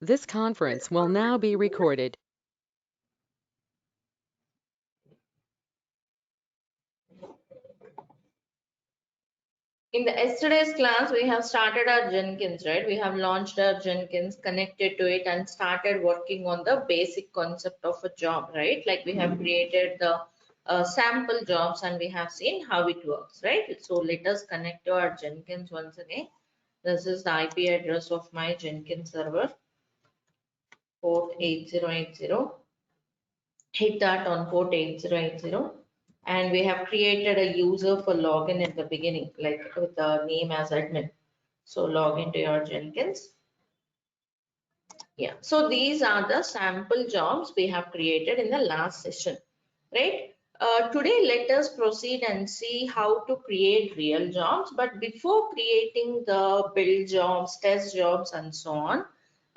This conference will now be recorded. In the yesterday's class, we have started our Jenkins, right? We have launched our Jenkins, connected to it, and started working on the basic concept of a job, right? Like we have created the sample jobs and we have seen how it works, right? So let us connect to our Jenkins once again. This is the IP address of my Jenkins server, port 8080. Hit that on port 8080, and we have created a user for login at the beginning, like with the name as admin. So log into your Jenkins. Yeah, so these are the sample jobs we have created in the last session, right? Today let us proceed and see how to create real jobs. But before creating the build jobs, test jobs and so on,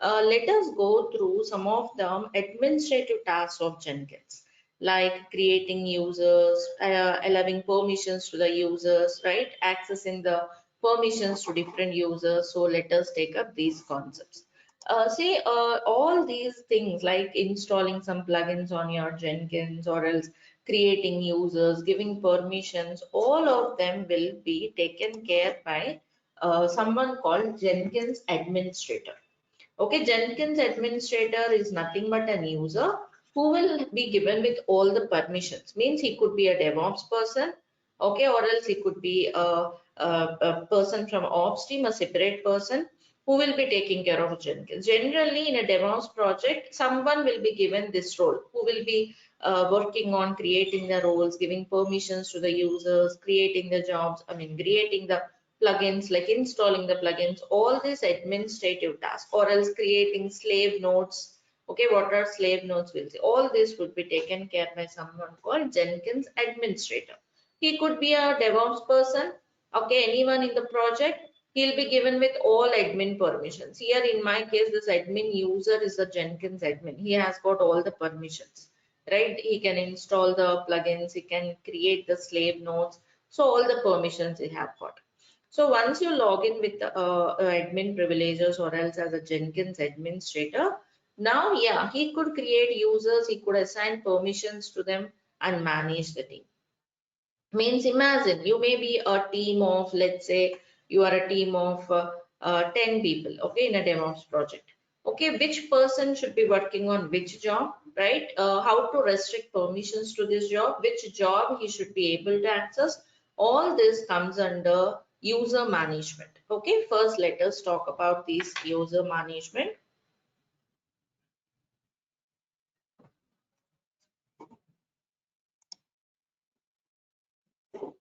let us go through some of the administrative tasks of Jenkins, like creating users, allowing permissions to the users, right? Accessing the permissions to different users. So let us take up these concepts. See, all these things like installing some plugins on your Jenkins or else creating users, giving permissions, all of them will be taken care by someone called Jenkins administrator. Okay, Jenkins administrator is nothing but an user who will be given with all the permissions. Means he could be a DevOps person, okay, or else he could be a person from Ops team, a separate person who will be taking care of Jenkins. Generally, in a DevOps project, someone will be given this role who will be working on creating the roles, giving permissions to the users, creating the jobs, creating the plugins, like installing the plugins, all these administrative tasks, or else creating slave nodes. Okay, what are slave nodes? Will see. All this would be taken care by someone called Jenkins administrator. He could be a DevOps person. Okay, anyone in the project, he'll be given with all admin permissions. Here in my case, this admin user is a Jenkins admin. He has got all the permissions, right? He can install the plugins, he can create the slave nodes. So all the permissions he have got. So once you log in with the admin privileges or else as a Jenkins administrator, now yeah, he could create users, he could assign permissions to them and manage the team. Means imagine you may be a team of, let's say you are a team of 10 people, okay, in a DevOps project. Okay, which person should be working on which job, right? How to restrict permissions to this job, which job he should be able to access. All this comes under user management. Okay, first let us talk about this user management.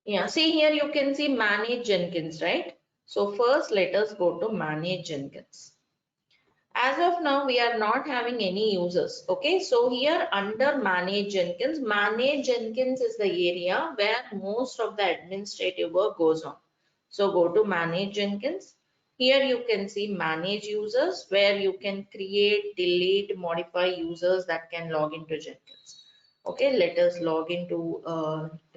Yeah, see here you can see manage Jenkins, right? So first let us go to manage Jenkins. As of now, we are not having any users. Okay, so here under Manage Jenkins is the area where most of the administrative work goes on. So go to Manage Jenkins. Here you can see Manage Users, where you can create, delete, modify users that can log into Jenkins. Okay, let us log into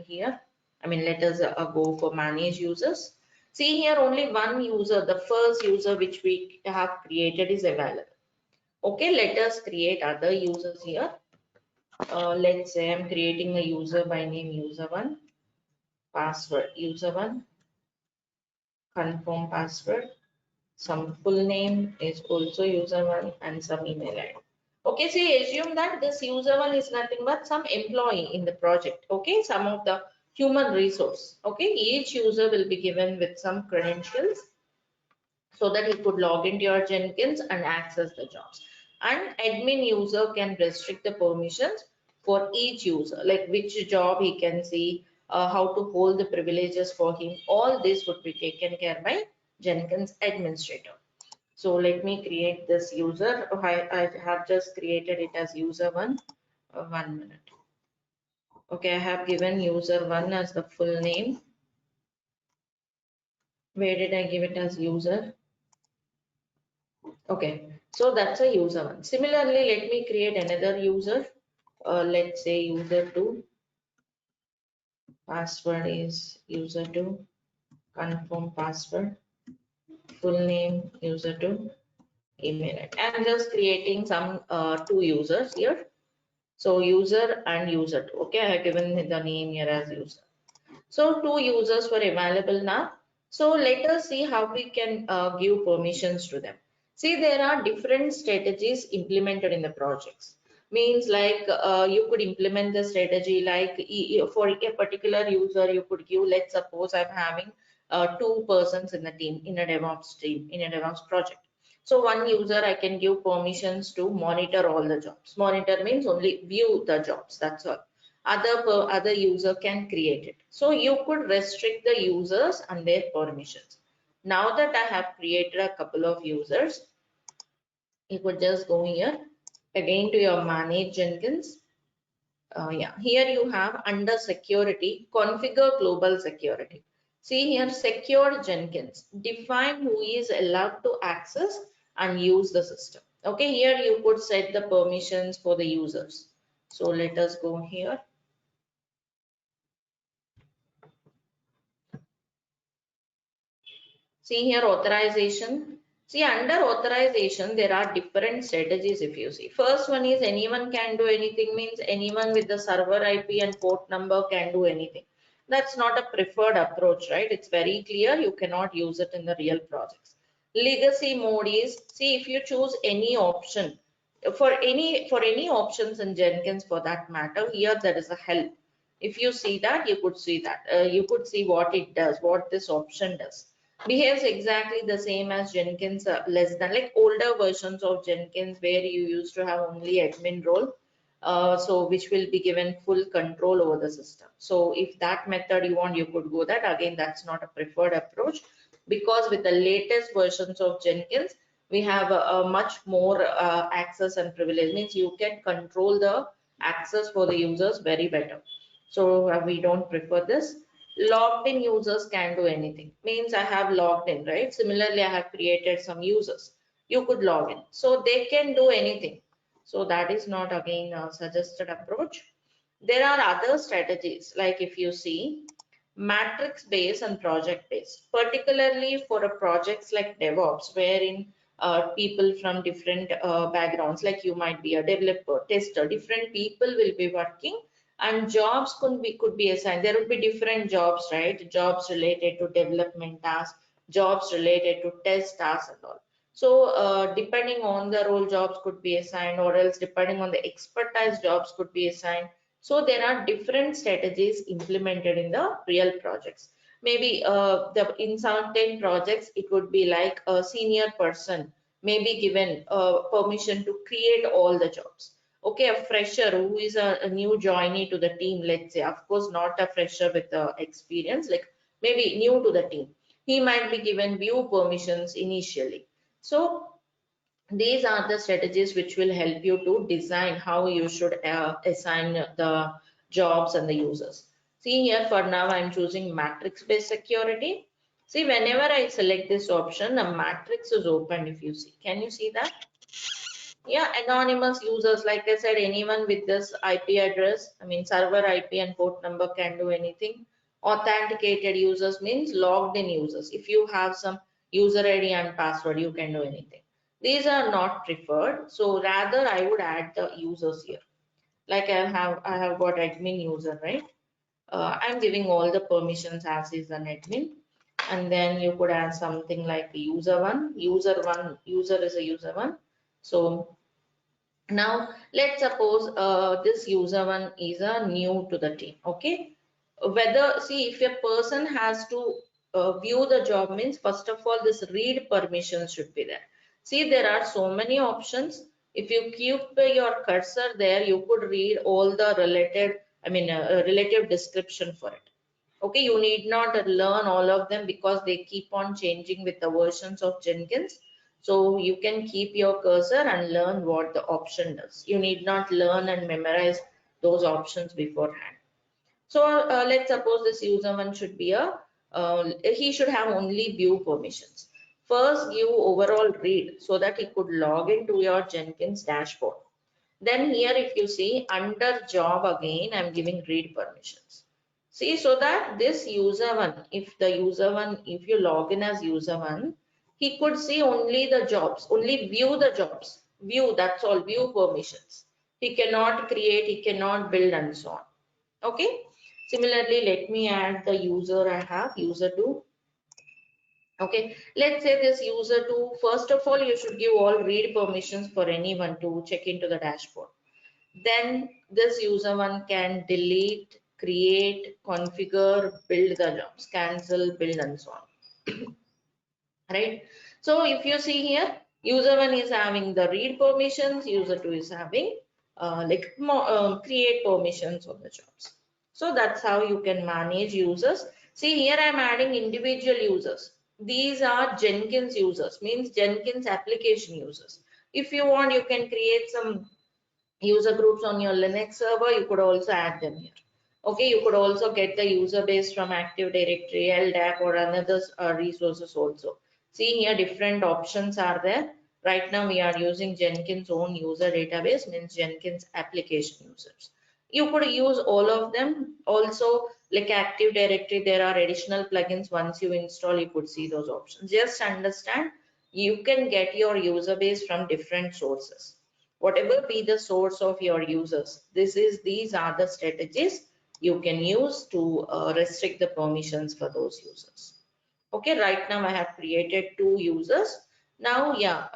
here. Let us go for Manage Users. See here only one user, the first user which we have created is available. Okay, let us create other users here. Let's say I'm creating a user by name user1, password user1, confirm password, some full name is also user1 and some email ID. Okay, so assume that this user1 is nothing but some employee in the project. Okay, some of the human resource. Okay, each user will be given with some credentials so that he could log into your Jenkins and access the jobs. And admin user can restrict the permissions for each user, like which job he can see, how to hold the privileges for him. All this would be taken care by Jenkins administrator. So let me create this user. I have just created it as user one. 1 minute. Okay, I have given user one as the full name. Where did I give it as user? Okay, so that's a user one. Similarly, let me create another user. Let's say user two. Password is user two. Confirm password. Full name user two. Give me a minute. I'm just creating some two users here. So user and user 2. Okay, I have given the name here as user. So two users were available now. So let us see how we can give permissions to them. See, there are different strategies implemented in the projects. Means like you could implement the strategy like for a particular user, you could give, let's suppose I'm having two persons in the team, in a DevOps team, in a DevOps project. So one user, I can give permissions to monitor all the jobs. Monitor means only view the jobs, that's all. Other user can create it. So you could restrict the users and their permissions. Now that I have created a couple of users, you could just go here again to your manage Jenkins. Yeah, here you have under security, configure global security. See here, secure Jenkins. Define who is allowed to access and use the system. Okay, here you could set the permissions for the users. So let us go here. See here authorization. See under authorization, there are different strategies if you see. First one is anyone can do anything, means anyone with the server IP and port number can do anything. That's not a preferred approach, right? It's very clear you cannot use it in the real projects. Legacy mode is, see if you choose any option, for any options in Jenkins for that matter, here there is a help. If you see that, you could see that. You could see what it does, what this option does. Behaves exactly the same as Jenkins, less than like older versions of Jenkins where you used to have only admin role, so which will be given full control over the system. So if that method you want, you could go that. Again, that's not a preferred approach, because with the latest versions of Jenkins, we have a much more access and privilege, means you can control the access for the users very better. So we don't prefer this. Logged in users can do anything, means I have logged in, right? Similarly, I have created some users. You could log in, so they can do anything. So that is not again a suggested approach. There are other strategies, like if you see matrix based and project based, particularly for a projects like DevOps, wherein people from different backgrounds, like you might be a developer, tester, different people will be working, and jobs could be assigned. There would be different jobs, right? Jobs related to development tasks, jobs related to test tasks and all. So depending on the role, jobs could be assigned, or else depending on the expertise, jobs could be assigned. So there are different strategies implemented in the real projects. Maybe in certain projects, it would be like a senior person may be given permission to create all the jobs. Okay, a fresher who is a new joinee to the team, let's say, of course, not a fresher with experience, like maybe new to the team, he might be given view permissions initially. So these are the strategies which will help you to design how you should assign the jobs and the users. See here, for now I'm choosing matrix based security. See, whenever I select this option, a matrix is opened. If you see, can you see that? Yeah, anonymous users, like I said, anyone with this IP address, I mean server IP and port number can do anything. Authenticated users means logged in users. If you have some user ID and password, you can do anything. These are not preferred, so rather I would add the users here. Like I have got admin user, right? I'm giving all the permissions as is an admin, and then you could add something like user one. User is a user one. So now let's suppose this user one is a new to the team. Okay, whether, see, if a person has to view the job, means first of all this read permission should be there. See, there are so many options. If you keep your cursor there, you could read all the related, relative description for it. Okay, you need not learn all of them because they keep on changing with the versions of Jenkins. So you can keep your cursor and learn what the option does. You need not learn and memorize those options beforehand. So let's suppose this user one should be he should have only view permissions. First, give overall read so that he could log into your Jenkins dashboard. Then here, if you see under job again, I'm giving read permissions. See, so that this user one, if you log in as user one, he could see only the jobs, only view the jobs, view, that's all, view permissions. He cannot create, he cannot build and so on. Okay. Similarly, let me add the user I have, user 2. Okay, let's say this user 2, first of all, you should give all read permissions for anyone to check into the dashboard. Then this user 1 can delete, create, configure, build the jobs, cancel, build and so on. Right? So if you see here, user 1 is having the read permissions, user 2 is having create permissions of the jobs. So that's how you can manage users. See here I'm adding individual users. These are Jenkins users, means Jenkins application users. If you want, you can create some user groups on your Linux server. You could also add them here. Okay, you could also get the user base from Active Directory, LDAP or another resources also. See here different options are there. Right now we are using Jenkins own user database, means Jenkins application users. You could use all of them. Also like Active Directory, there are additional plugins. Once you install, you could see those options. Just understand, you can get your user base from different sources. Whatever be the source of your users, these are the strategies you can use to restrict the permissions for those users. Okay, right now I have created 2 users. Now, yeah,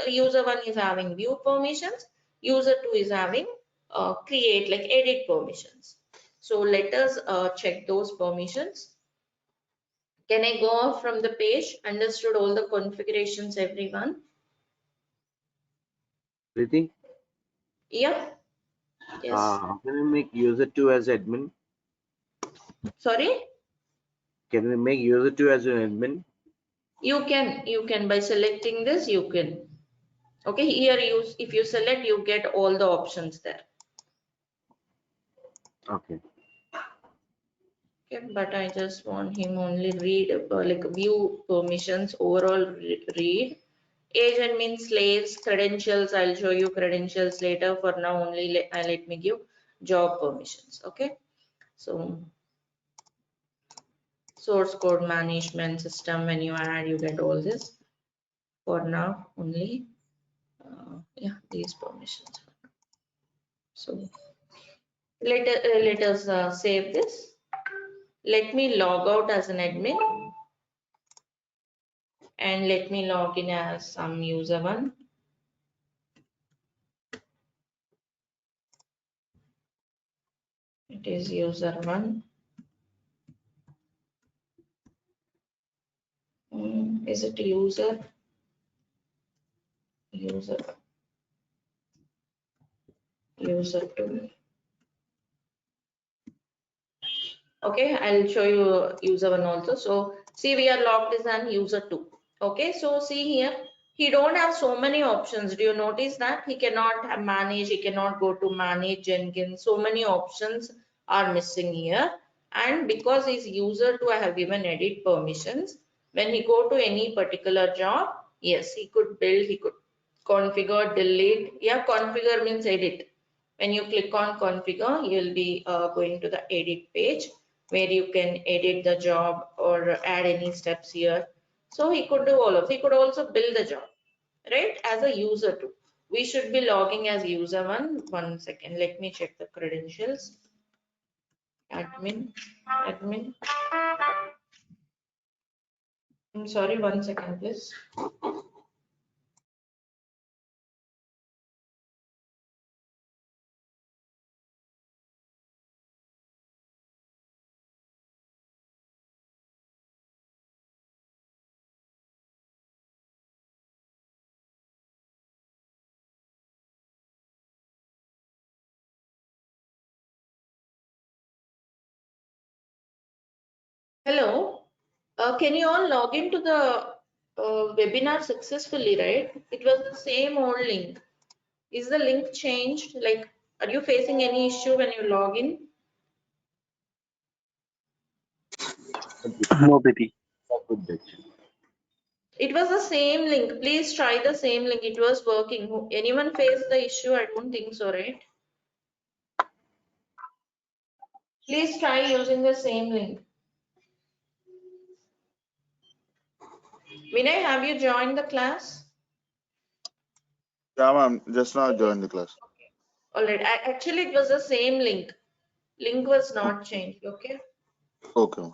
user 1 is having view permissions, user 2 is having create, like edit permissions. So let us check those permissions. Can I go off from the page? Understood all the configurations, everyone? Preeti, Yep. Yes. how can we make user 2 as admin? Sorry? Can we make user 2 as an admin? You can by selecting this, you can. Okay, here if you select, you get all the options there. Okay. Okay, but I just want him only read like view permissions, overall read. Agent means slaves, credentials. I'll show you credentials later. For now, only let me give job permissions. Okay, so source code management system. When you add, you get all this. For now, only yeah, these permissions. So let us save this. Let me log out as an admin and let me log in as some user 1. It is user 1. Is it user 2? Okay, I'll show you user 1 also. So see, we are logged as an user 2. Okay, so see here, he don't have so many options. Do you notice that he cannot manage, he cannot go to manage Jenkins. So many options are missing here. And because he's user 2, I have given edit permissions. When he go to any particular job, yes, he could build, he could configure, delete. Yeah, configure means edit. When you click on configure, you'll be going to the edit page where you can edit the job or add any steps here. So he could do all of, he could also build the job, right? As a user too. We should be logging as user 1. 1 second, let me check the credentials. Admin. I'm sorry, 1 second, please. Hello. Can you all log into the webinar successfully, right? It was the same old link. Is the link changed? Like, are you facing any issue when you log in? No, Preeti. It was the same link. Please try the same link. It was working. Anyone faced the issue? I don't think so, right? Please try using the same link. Vinay, have you joined the class? Yeah, ma'am. Just now joined the class. All right. Actually, it was the same link. Link was not changed. Okay. Okay, ma'am.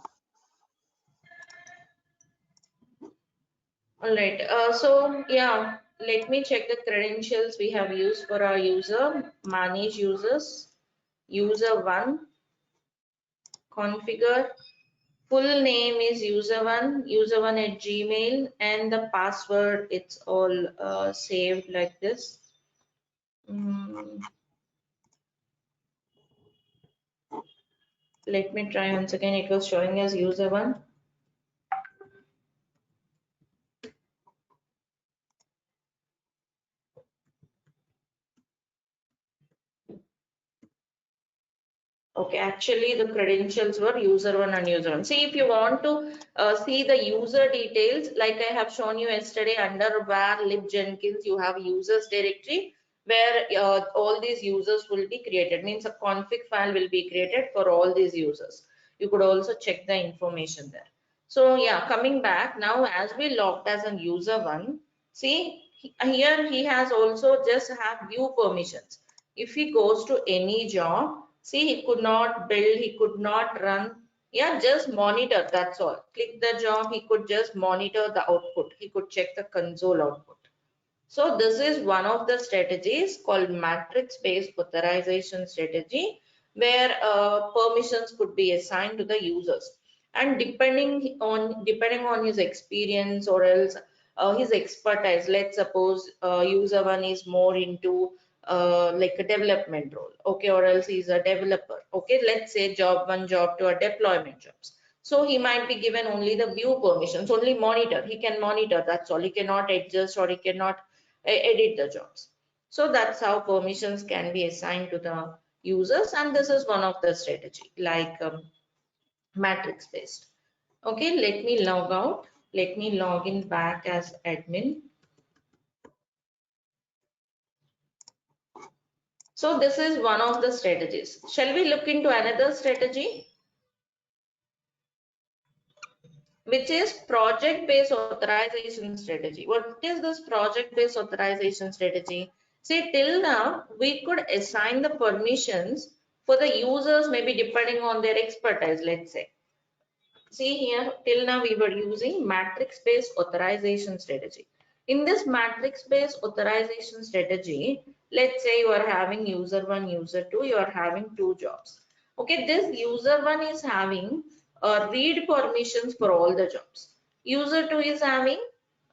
All right. So yeah, let me check the credentials we have used for our user. Manage users. User one. Configure. Full name is user1 at Gmail, and the password, it's all saved like this. Let me try once again. It was showing as user1. Okay, actually the credentials were user1 and user1. See, if you want to see the user details, like I have shown you yesterday, under var lib Jenkins, you have users directory where all these users will be created. Means a config file will be created for all these users. You could also check the information there. So yeah, coming back now, as we logged as a user1, see here he has also just have view permissions. If he goes to any job, see, he could not build, he could not run. Yeah, just monitor, that's all. Click the job, he could just monitor the output. He could check the console output. So this is one of the strategies called matrix-based authorization strategy, where permissions could be assigned to the users. And depending on his experience or else his expertise, let's suppose user one is more into like a development role, okay, or else he's a developer, okay, let's say job one, job two are deployment jobs. So he might be given only the view permissions, only monitor, he can monitor, that's all, he cannot adjust or he cannot edit the jobs. So that's how permissions can be assigned to the users, and this is one of the strategy, like matrix based. Okay, let me log out, let me log in back as admin. So this is one of the strategies. Shall we look into another strategy, which is project-based authorization strategy? What is this project-based authorization strategy? See, till now, we could assign the permissions for the users, maybe depending on their expertise, let's say. See here, till now we were using matrix-based authorization strategy. In this matrix-based authorization strategy, let's say you are having user one, user two, you are having two jobs. Okay, this user one is having read permissions for all the jobs. User two is having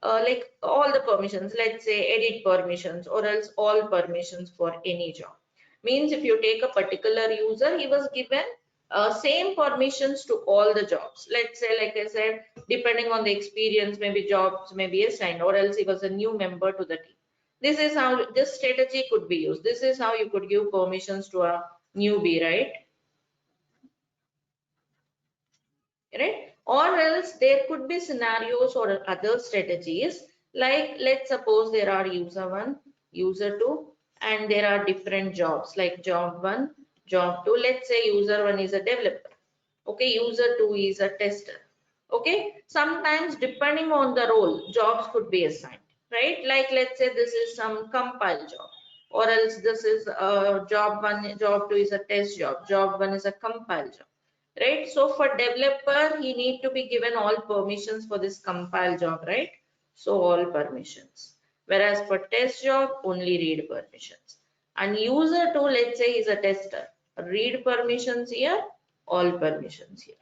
like all the permissions, let's say edit permissions or else all permissions for any job. Means if you take a particular user, he was given same permissions to all the jobs. Let's say, like I said, depending on the experience, maybe jobs may be assigned, or else he was a new member to the team. This is how this strategy could be used. This is how you could give permissions to a newbie, right? Right? Or else there could be scenarios or other strategies, like let's suppose there are user one, user two, and there are different jobs like job one, job two. Let's say user one is a developer, okay, user two is a tester, okay. Sometimes depending on the role, jobs could be assigned, right? Like let's say this is some compile job, or else this is job one, job two is a test job, job one is a compile job, right? So for developer, he need to be given all permissions for this compile job, right? So all permissions. Whereas for test job, only read permissions. And user two, let's say he's a tester, read permissions here, all permissions here.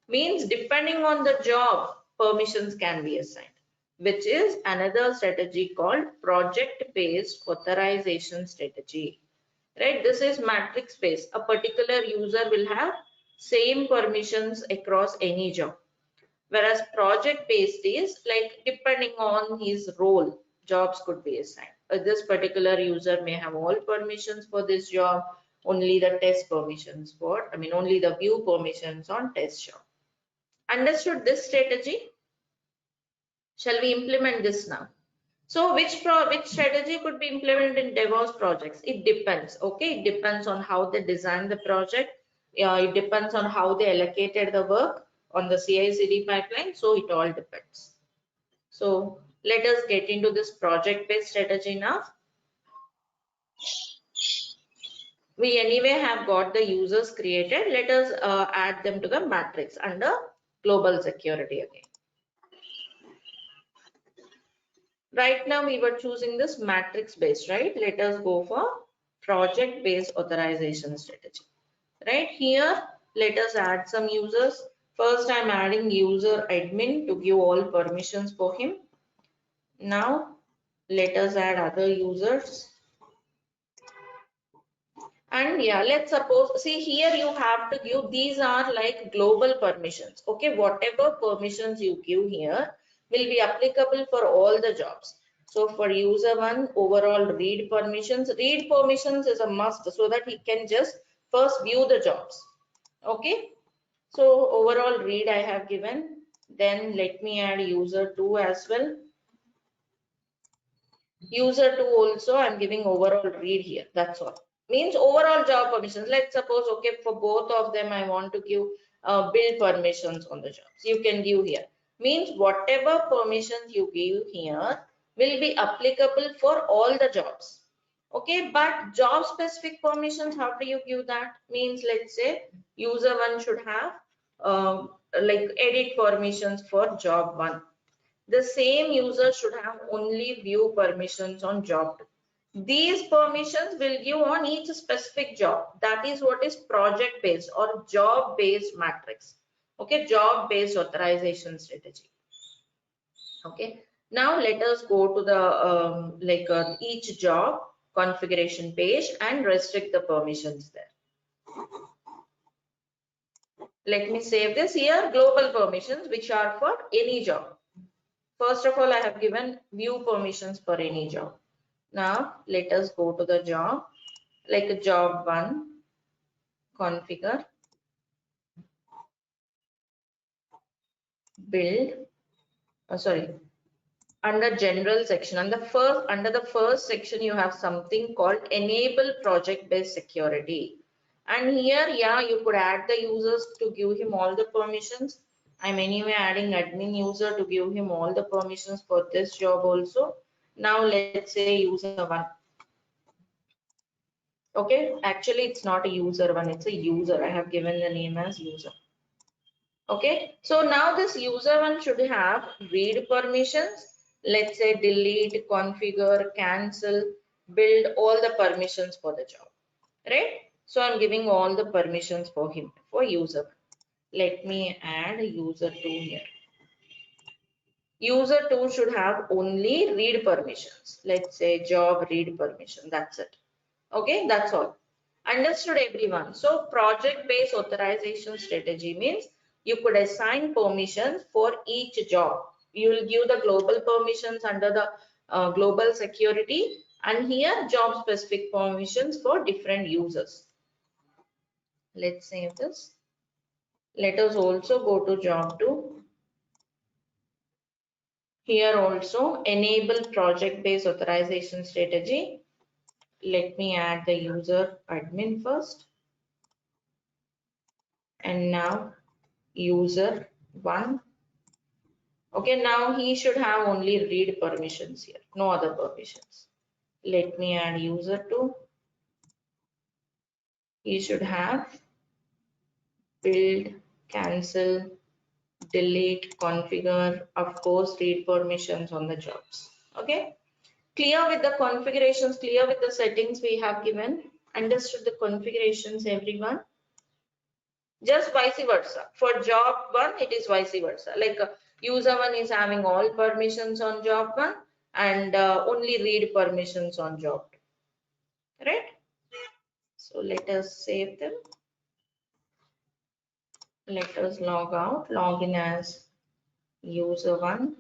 Means depending on the job, permissions can be assigned, which is another strategy called project-based authorization strategy, right? This is matrix based. A particular user will have same permissions across any job, whereas project based is like depending on his role, jobs could be assigned. This particular user may have all permissions for this job, only the test permissions for, I mean only the view permissions on test job. Understood this strategy? Shall we implement this now? So which strategy could be implemented in DevOps projects? It depends. Okay, it depends on how they design the project. It depends on how they allocated the work on the CI/CD pipeline. So it all depends. So let us get into this project-based strategy now. We anyway have got the users created. Let us add them to the matrix under global security again. Right now we were choosing this matrix based, right? Let us go for project based authorization strategy. Right here, let us add some users. First, I'm adding user admin to give all permissions for him. Now, let us add other users. And yeah, let's suppose, see here you have to give, these are like global permissions. Okay, whatever permissions you give here will be applicable for all the jobs. So for user one, overall read permissions is a must so that he can just first view the jobs. Okay, so overall read I have given. Then let me add user 2 as well. User 2 also I'm giving overall read here. That's all. Means overall job permissions. Let's suppose, okay, for both of them I want to give build permissions on the jobs. You can give here. Means whatever permissions you give here will be applicable for all the jobs. Okay, but job specific permissions, how do you give that? Means let's say user 1 should have like edit permissions for job 1. The same user should have only view permissions on job 2. These permissions will give on each specific job. That is what is project based or job based matrix. Okay, job based authorization strategy. Okay, now let us go to the each job configuration page and restrict the permissions there. Let me save this here. Global permissions which are for any job. First of all, I have given view permissions for any job. Now let us go to the job, like a job 1, configure, build, under general section, under the first section you have something called enable project based security. And here, yeah, you could add the users to give him all the permissions. I'm anyway adding admin user to give him all the permissions for this job also. Now let's say user 1. Okay, actually it's not a user 1, it's a user. I have given the name as user. Okay, so now this user 1 should have read permissions. Let's say delete, configure, cancel, build, all the permissions for the job, right? So I'm giving all the permissions for him, for user. Let me add user 2 here. User 2 should have only read permissions. Let's say job read permission, that's it. Okay, that's all. Understood everyone? So project based authorization strategy means you could assign permissions for each job. You will give the global permissions under the global security, and here job specific permissions for different users. Let's save this. Let us also go to job 2. Here also enable project based authorization strategy. Let me add the user admin first. And now user 1. Okay, now he should have only read permissions here, no other permissions. Let me add user 2. He should have build, cancel, delete, configure, of course read permissions on the jobs. Okay, clear with the configurations, clear with the settings we have given. Understood the configurations, everyone? Just vice versa. For job 1, it is vice versa. Like user 1 is having all permissions on job 1 and only read permissions on job 2. Right? So let us save them. Let us log out, log in as user 1.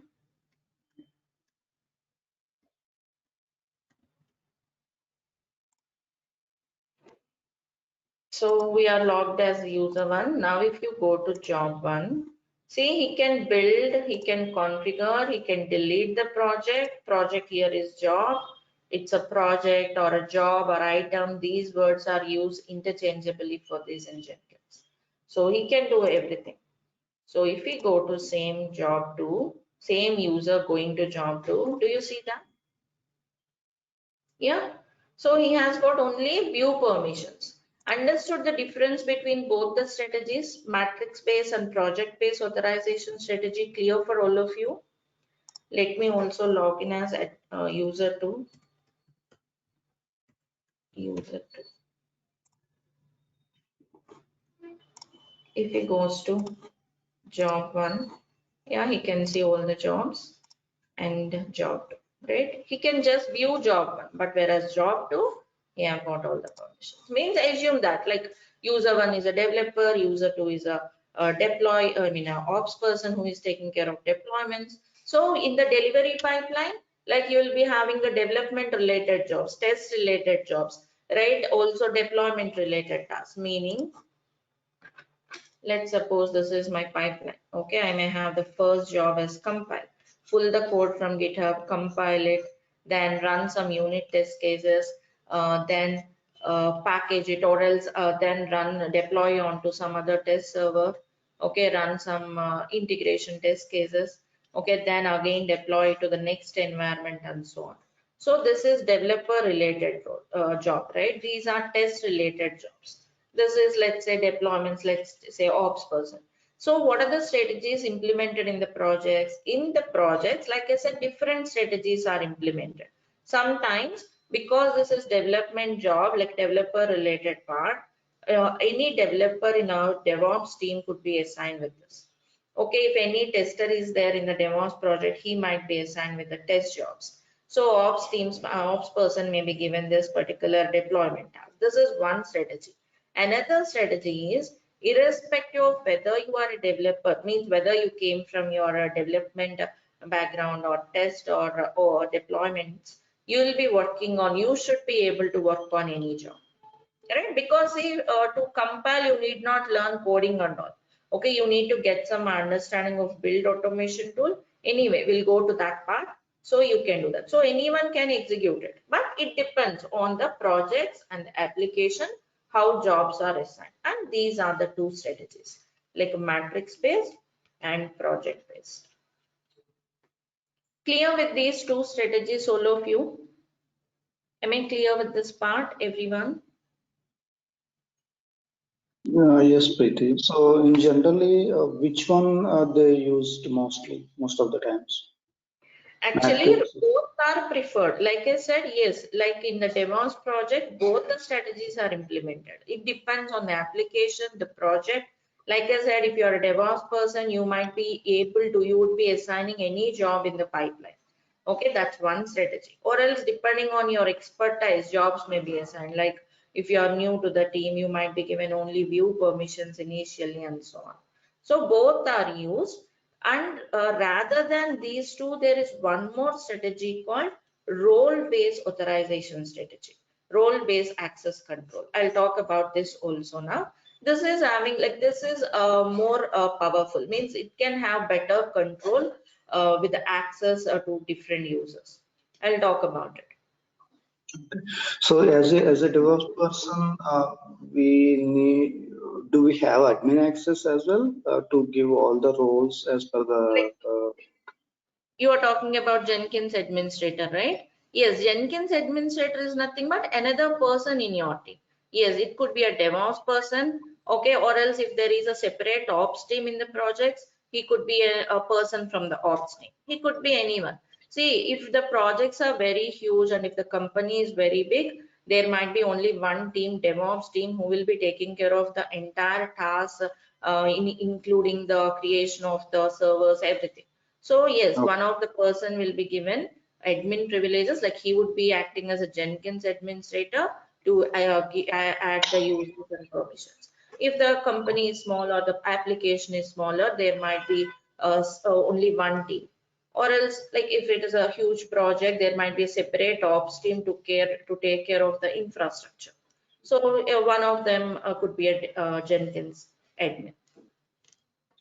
So we are logged as user 1. Now if you go to job 1, see, he can build, he can configure, he can delete the project. Project here is job. It's a project or a job or item. These words are used interchangeably for these in Jenkins. So he can do everything. So if we go to same job 2, Same user going to job 2. Do you see that? Yeah. So he has got only view permissions. Understood the difference between both the strategies, matrix-based and project-based authorization strategy, clear for all of you? Let me also log in as user 2. User 2. If he goes to job 1, yeah, he can see all the jobs and job 2, right? He can just view job 1, but whereas job 2, he have got all the permissions. Means assume that like user 1 is a developer, user 2 is a ops person who is taking care of deployments. So in the delivery pipeline, like you will be having the development related jobs, test related jobs, right? Also deployment related tasks, meaning let's suppose this is my pipeline. Okay, I may have the first job as compile, pull the code from GitHub, compile it, then run some unit test cases, then package it, or else then run deploy onto some other test server. Okay, run some integration test cases. Okay, then again deploy to the next environment and so on. So this is developer related job, right? These are test related jobs. This is, let's say, deployments, let's say ops person. So what are the strategies implemented in the projects? In the projects, like I said, different strategies are implemented. Sometimes because this is development job, like developer related part, any developer in our DevOps team could be assigned with this. Okay, if any tester is there in the DevOps project, he might be assigned with the test jobs. So ops person may be given this particular deployment task. This is one strategy. Another strategy is irrespective of whether you are a developer, means whether you came from your development background or test or deployments, you will be working on, you should be able to work on any job, right? Because see, to compile, you need not learn coding and all. Okay, you need to get some understanding of build automation tool. Anyway, we'll go to that part. So you can do that. So anyone can execute it, but it depends on the projects and the application, how jobs are assigned. And these are the two strategies, like matrix based and project based. Clear with these two strategies, all of you? Am I clear with this part, everyone? Yes, Preeti. So in generally, which one are they used most of the times? Actually, Matrix. both are preferred. Like I said, yes, like in the DevOps project, both the strategies are implemented. It depends on the application, the project. Like I said, if you're a DevOps person, you might be able to, you would be assigning any job in the pipeline. Okay, that's one strategy. Or else, depending on your expertise, jobs may be assigned. Like if you are new to the team, you might be given only view permissions initially and so on. So both are used. And rather than these two, there is one more strategy called role-based authorization strategy, role-based access control. I'll talk about this also now. This is having, like, this is more powerful, means it can have better control with the access to different users. I'll talk about it. So as a DevOps person, do we have admin access as well to give all the roles as per the? You are talking about Jenkins administrator, right? Yes, Jenkins administrator is nothing but another person in your team. Yes, it could be a DevOps person, okay, or else if there is a separate ops team in the projects, he could be a person from the ops team. He could be anyone. See, if the projects are very huge and if the company is very big, there might be only one team, DevOps team, who will be taking care of the entire task, including the creation of the servers, everything. So yes, one of the person will be given admin privileges, like he would be acting as a Jenkins administrator to add the users and permissions. If the company is small or the application is smaller, there might be only one team. Or else, like if it is a huge project, there might be a separate ops team to take care of the infrastructure. So one of them could be a Jenkins admin.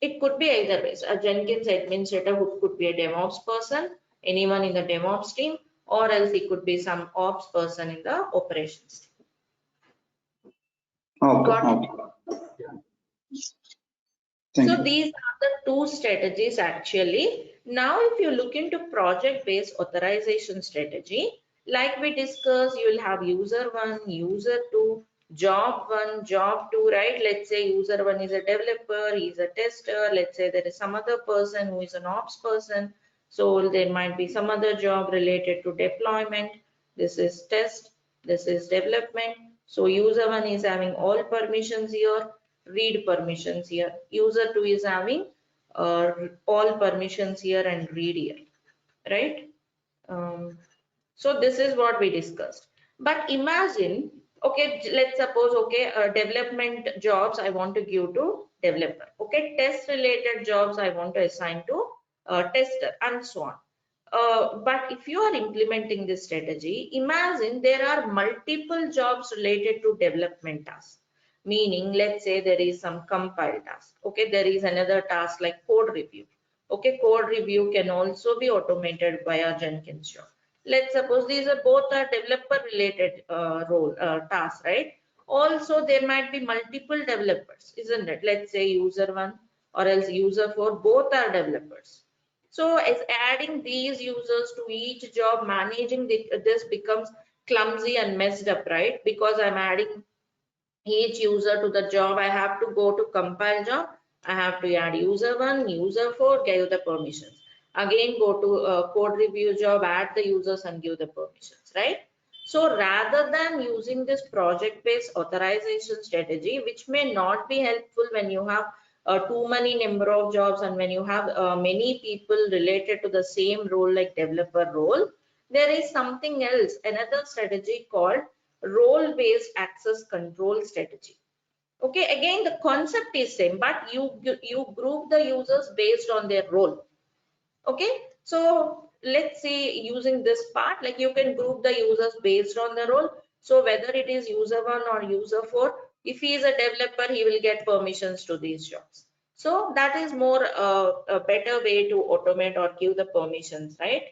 It could be either ways. A Jenkins administrator who could be a DevOps person, anyone in the DevOps team, or else it could be some ops person in the operations team. Okay. So these are the two strategies actually. Now, if you look into project-based authorization strategy, like we discussed, you will have user 1, user 2, job 1, job 2, right? Let's say user 1 is a developer, he is a tester. Let's say there is some other person who is an ops person. So there might be some other job related to deployment. This is test, this is development. So user 1 is having all permissions here, read permissions here. User 2 is having all permissions here and read here, right? So this is what we discussed. But imagine, okay, let's suppose, okay, development jobs I want to give to developer. Okay, test related jobs I want to assign to tester and so on. But if you are implementing this strategy, imagine there are multiple jobs related to development tasks. Meaning, let's say there is some compile task. Okay, there is another task like code review. Okay, code review can also be automated via Jenkins job. Let's suppose these are both are developer related tasks, right? Also, there might be multiple developers, isn't it? Let's say user 1 or else user 4, both are developers. So as adding these users to each job, managing this becomes clumsy and messed up, right? Because I'm adding each user to the job, I have to go to compile job. I have to add user 1, user 4, give the permissions. Again, go to code review job, add the users and give the permissions, right? So rather than using this project-based authorization strategy, which may not be helpful when you have too many number of jobs and when you have many people related to the same role like developer role, there is something else, another strategy called role-based access control strategy. Okay, again the concept is same, but you group the users based on their role. Okay, so let's say using this part, like you can group the users based on the role. So whether it is user 1 or user 4, if he is a developer, he will get permissions to these jobs. So that is more a better way to automate or give the permissions, right?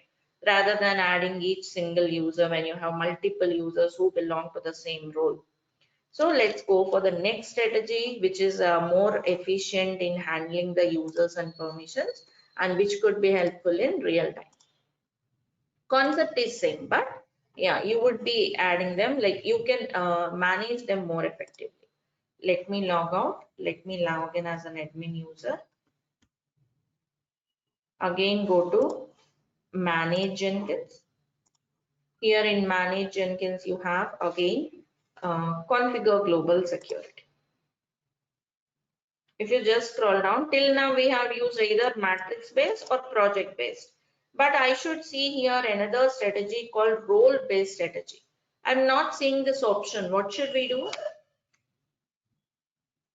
Rather than adding each single user when you have multiple users who belong to the same role. So let's go for the next strategy, which is more efficient in handling the users and permissions and which could be helpful in real time. Concept is same, but yeah, you would be adding them, like you can manage them more effectively. Let me log out. Let me log in as an admin user. Again, go to manage Jenkins. Here in manage Jenkins, you have again configure global security. If you just scroll down, till now we have used either matrix based or project based, but I should see here another strategy called role based strategy. I'm not seeing this option. What should we do?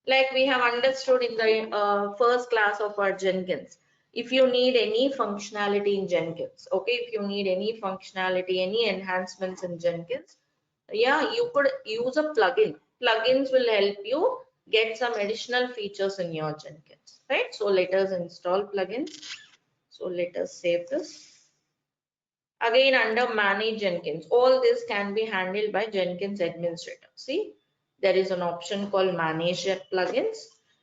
Like we have understood in the first class of our Jenkins, if you need any functionality in Jenkins, okay, if you need any functionality, any enhancements in Jenkins, yeah, you could use a plugin. Plugins will help you get some additional features in your Jenkins, right? So let us install plugins. So let us save this. Again, under manage Jenkins, all this can be handled by Jenkins administrator. See, there is an option called manage plugins.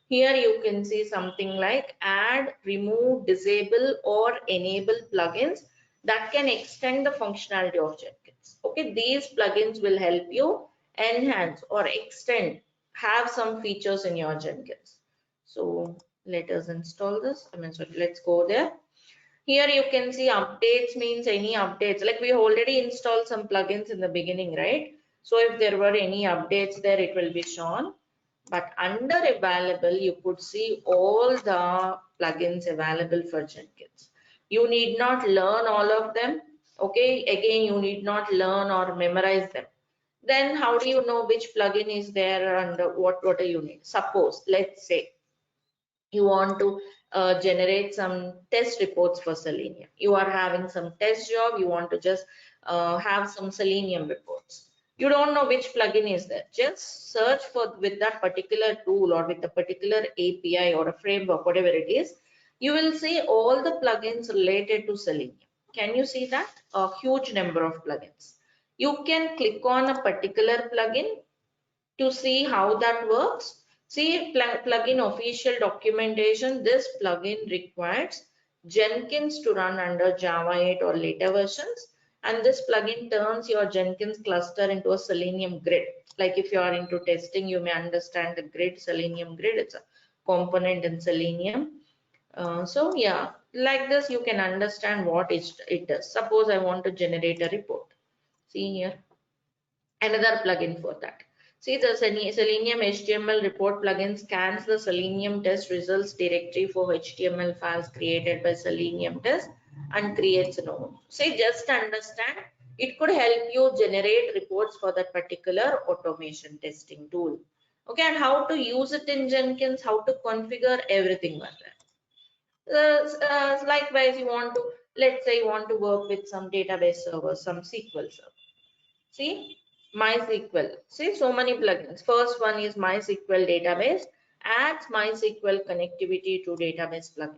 Here you can see something like add, remove, disable or enable plugins that can extend the functionality of Jenkins. Okay, these plugins will help you enhance or extend, have some features in your Jenkins. So let us install this. Let's go there. Here you can see updates means any updates, like we already installed some plugins in the beginning, right? So if there were any updates there, it will be shown. But under available, you could see all the plugins available for Jenkins. You need not learn all of them. Okay, again, you need not learn or memorize them. Then how do you know which plugin is there and what do you need? Suppose, let's say you want to generate some test reports for Selenium. You are having some test job, you want to just have some Selenium reports. You don't know which plugin is there. Just search for with that particular tool or with the particular API or a framework, whatever it is. You will see all the plugins related to Selenium. Can you see that? A huge number of plugins. You can click on a particular plugin to see how that works. See plugin official documentation. This plugin requires Jenkins to run under Java 8 or later versions. And this plugin turns your Jenkins cluster into a Selenium grid. Like if you are into testing, you may understand the grid, Selenium grid. It's a component in Selenium. So yeah, like this, you can understand what it does. Suppose I want to generate a report. See here, another plugin for that. See, the Selenium HTML report plugin scans the Selenium test results directory for HTML files created by Selenium test and creates a node. See, just understand, it could help you generate reports for that particular automation testing tool. Okay, and how to use it in Jenkins, how to configure everything like that. Likewise, you want to, let's say you want to work with some database server, some SQL server. See, MySQL. See, so many plugins. First one is MySQL database, adds MySQL connectivity to database plugin.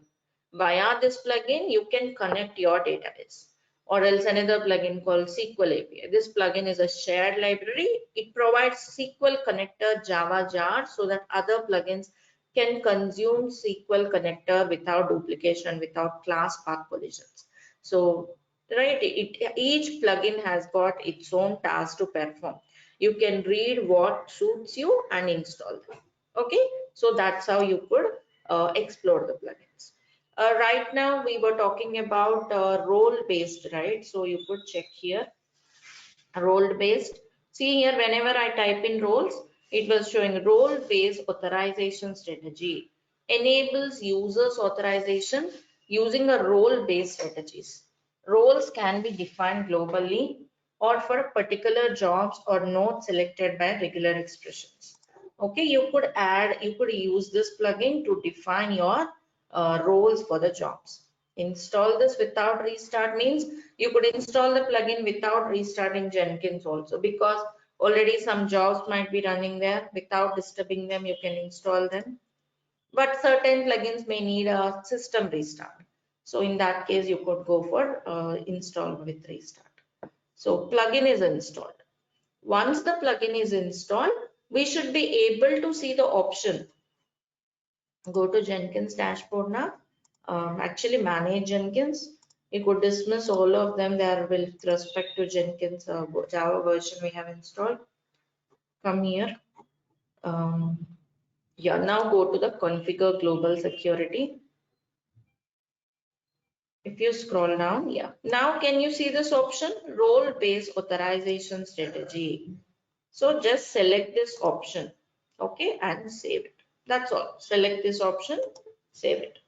Via this plugin, you can connect your database. Or else another plugin called SQL API. This plugin is a shared library. It provides SQL connector Java jar so that other plugins can consume SQL connector without duplication, without class path collisions. So, right, each plugin has got its own task to perform. You can read what suits you and install them. Okay, so that's how you could explore the plugins. Right now we were talking about role based, right? So you could check here, role based. See here, whenever I type in roles, it was showing role based authorization strategy enables users authorization using a role based strategies. Roles can be defined globally or for particular jobs or not selected by regular expressions. Okay, you could use this plugin to define your roles for the jobs. Install this without restart means you could install the plugin without restarting Jenkins also, because already some jobs might be running there. Without disturbing them, you can install them. But certain plugins may need a system restart. So in that case, you could go for install with restart. So plugin is installed. Once the plugin is installed, we should be able to see the option. Go to Jenkins dashboard now. Actually manage Jenkins. You could dismiss all of them there with respect to Jenkins Java version we have installed. Come here. Yeah, now go to the configure global security. If you scroll down, yeah. Now can you see this option? Role based authorization strategy. So just select this option, okay, and save it. That's all. Select this option, save it.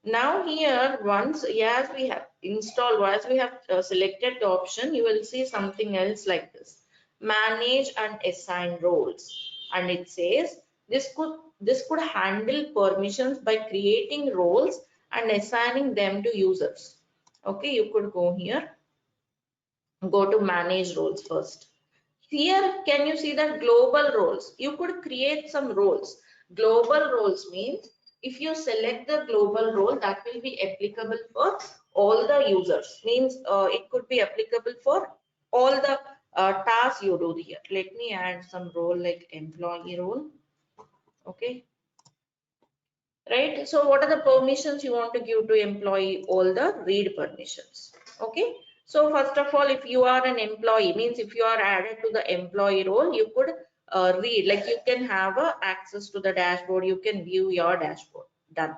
Now here, once as we have installed, as we have selected the option, you will see something else like this: manage and assign roles. And it says this could handle permissions by creating roles and assigning them to users. Okay, you could go here, go to manage roles first. Here, can you see that global roles? You could create some roles. Global roles means if you select the global role, that will be applicable for all the users. Means it could be applicable for all the tasks you do here. Let me add some role like employee role. Okay. Right. So what are the permissions you want to give to employee? All the read permissions. Okay. So first of all, if you are an employee, means if you are added to the employee role, you could read, like you can have access to the dashboard, you can view your dashboard. Done.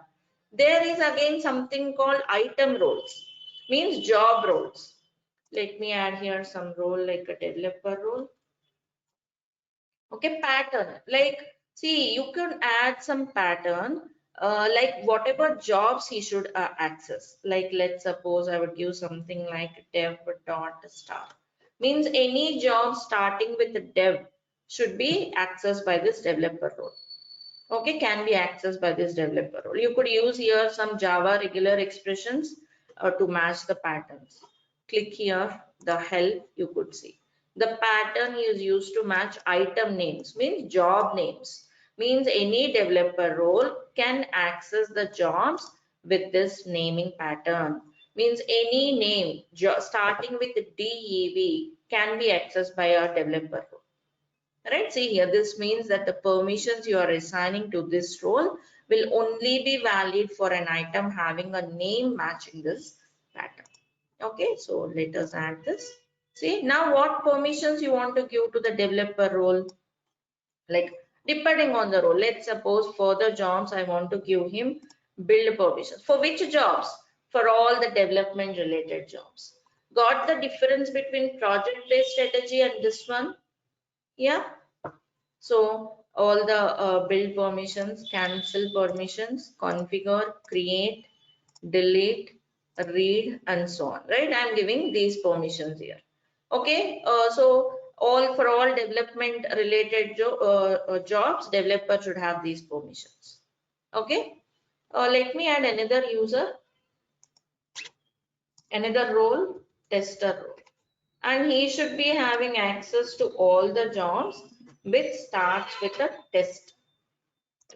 There is again something called item roles, means job roles. Let me add here some role like a developer role. Okay, pattern, like see, you can add some pattern like whatever jobs he should access. Like let's suppose I would give something like dev.star, means any job starting with the dev should be accessed by this developer role. Okay, can be accessed by this developer role. You could use here some Java regular expressions to match the patterns. Click here, the help, you could see. The pattern is used to match item names, means job names. Means any developer role can access the jobs with this naming pattern. Means any name starting with DEV can be accessed by a developer role. Right, see here, this means that the permissions you are assigning to this role will only be valid for an item having a name matching this pattern. Okay, so let us add this. See, now what permissions you want to give to the developer role? Like depending on the role, let's suppose for the jobs I want to give him build permissions. For which jobs? For all the development related jobs. Got the difference between project based strategy and this one? Yeah. So all the build permissions, cancel permissions, configure, create, delete, read, and so on, right? I'm giving these permissions here. Okay, so for all development related jobs, developer should have these permissions. Okay, let me add another user, another role, tester role, and he should be having access to all the jobs which starts with a test,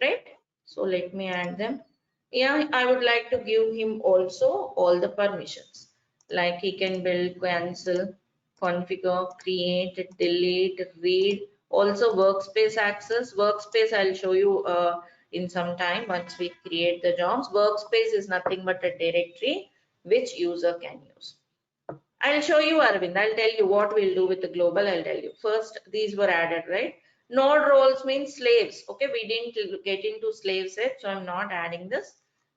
right? So let me add them. Yeah, I would like to give him also all the permissions, like he can build, cancel, configure, create, delete, read, also workspace access. Workspace I'll show you in some time once we create the jobs. Workspace is nothing but a directory which user can use. I'll show you, Arvind. I'll tell you what we'll do with the global. I'll tell you. First, these were added, right? Node roles means slaves. Okay, we didn't get into slave set, so I'm not adding this.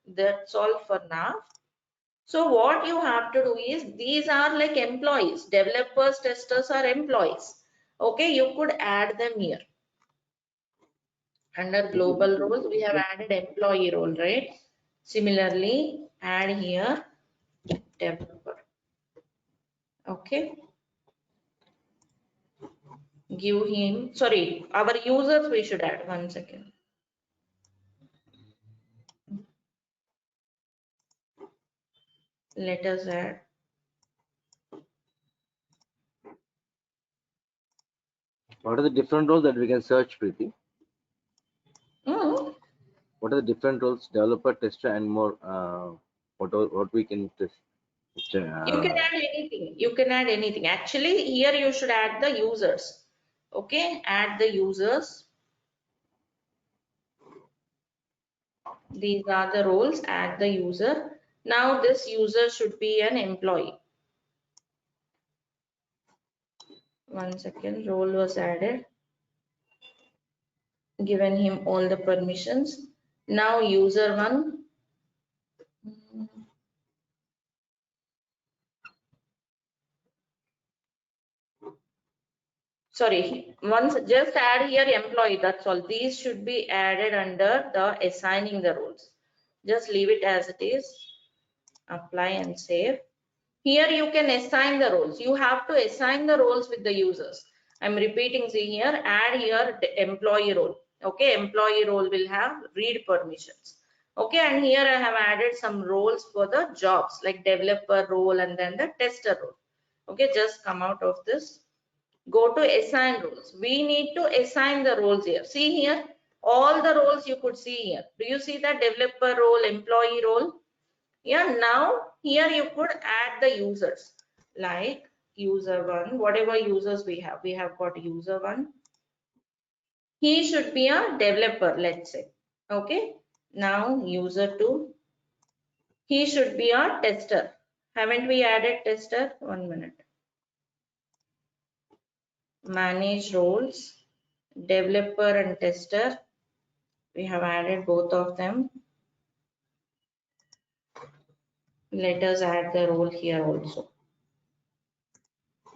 That's all for now. So what you have to do is, these are like employees. Developers, testers are employees. Okay, you could add them here. Under global roles, we have added employee role, right? Similarly, add here developer. Okay. Give him, sorry, our users we should add. One second. Let us add. What are the different roles that we can search, Preeti? Hmm. What are the different roles? Developer, tester, and more. What we can test? You can add anything. You can add anything. Actually, here you should add the users. Okay, add the users. These are the roles. Add the user. Now this user should be an employee. One second. Role was added. Given him all the permissions. Now user one. Sorry, once just add here employee, that's all. These should be added under the assigning the roles. Just leave it as it is. Apply and save. Here you can assign the roles. You have to assign the roles with the users. I'm repeating, see here, add here the employee role. Okay, employee role will have read permissions. Okay, and here I have added some roles for the jobs like developer role and then the tester role. Okay, just come out of this. Go to assign roles. We need to assign the roles here. See here, all the roles you could see here. Do you see that developer role, employee role? Yeah, now here you could add the users like user one, whatever users we have. We have got user one. He should be a developer, let's say. Okay, now user two. He should be a tester. Haven't we added tester? 1 minute. Manage roles, developer and tester. We have added both of them. Let us add the role here also.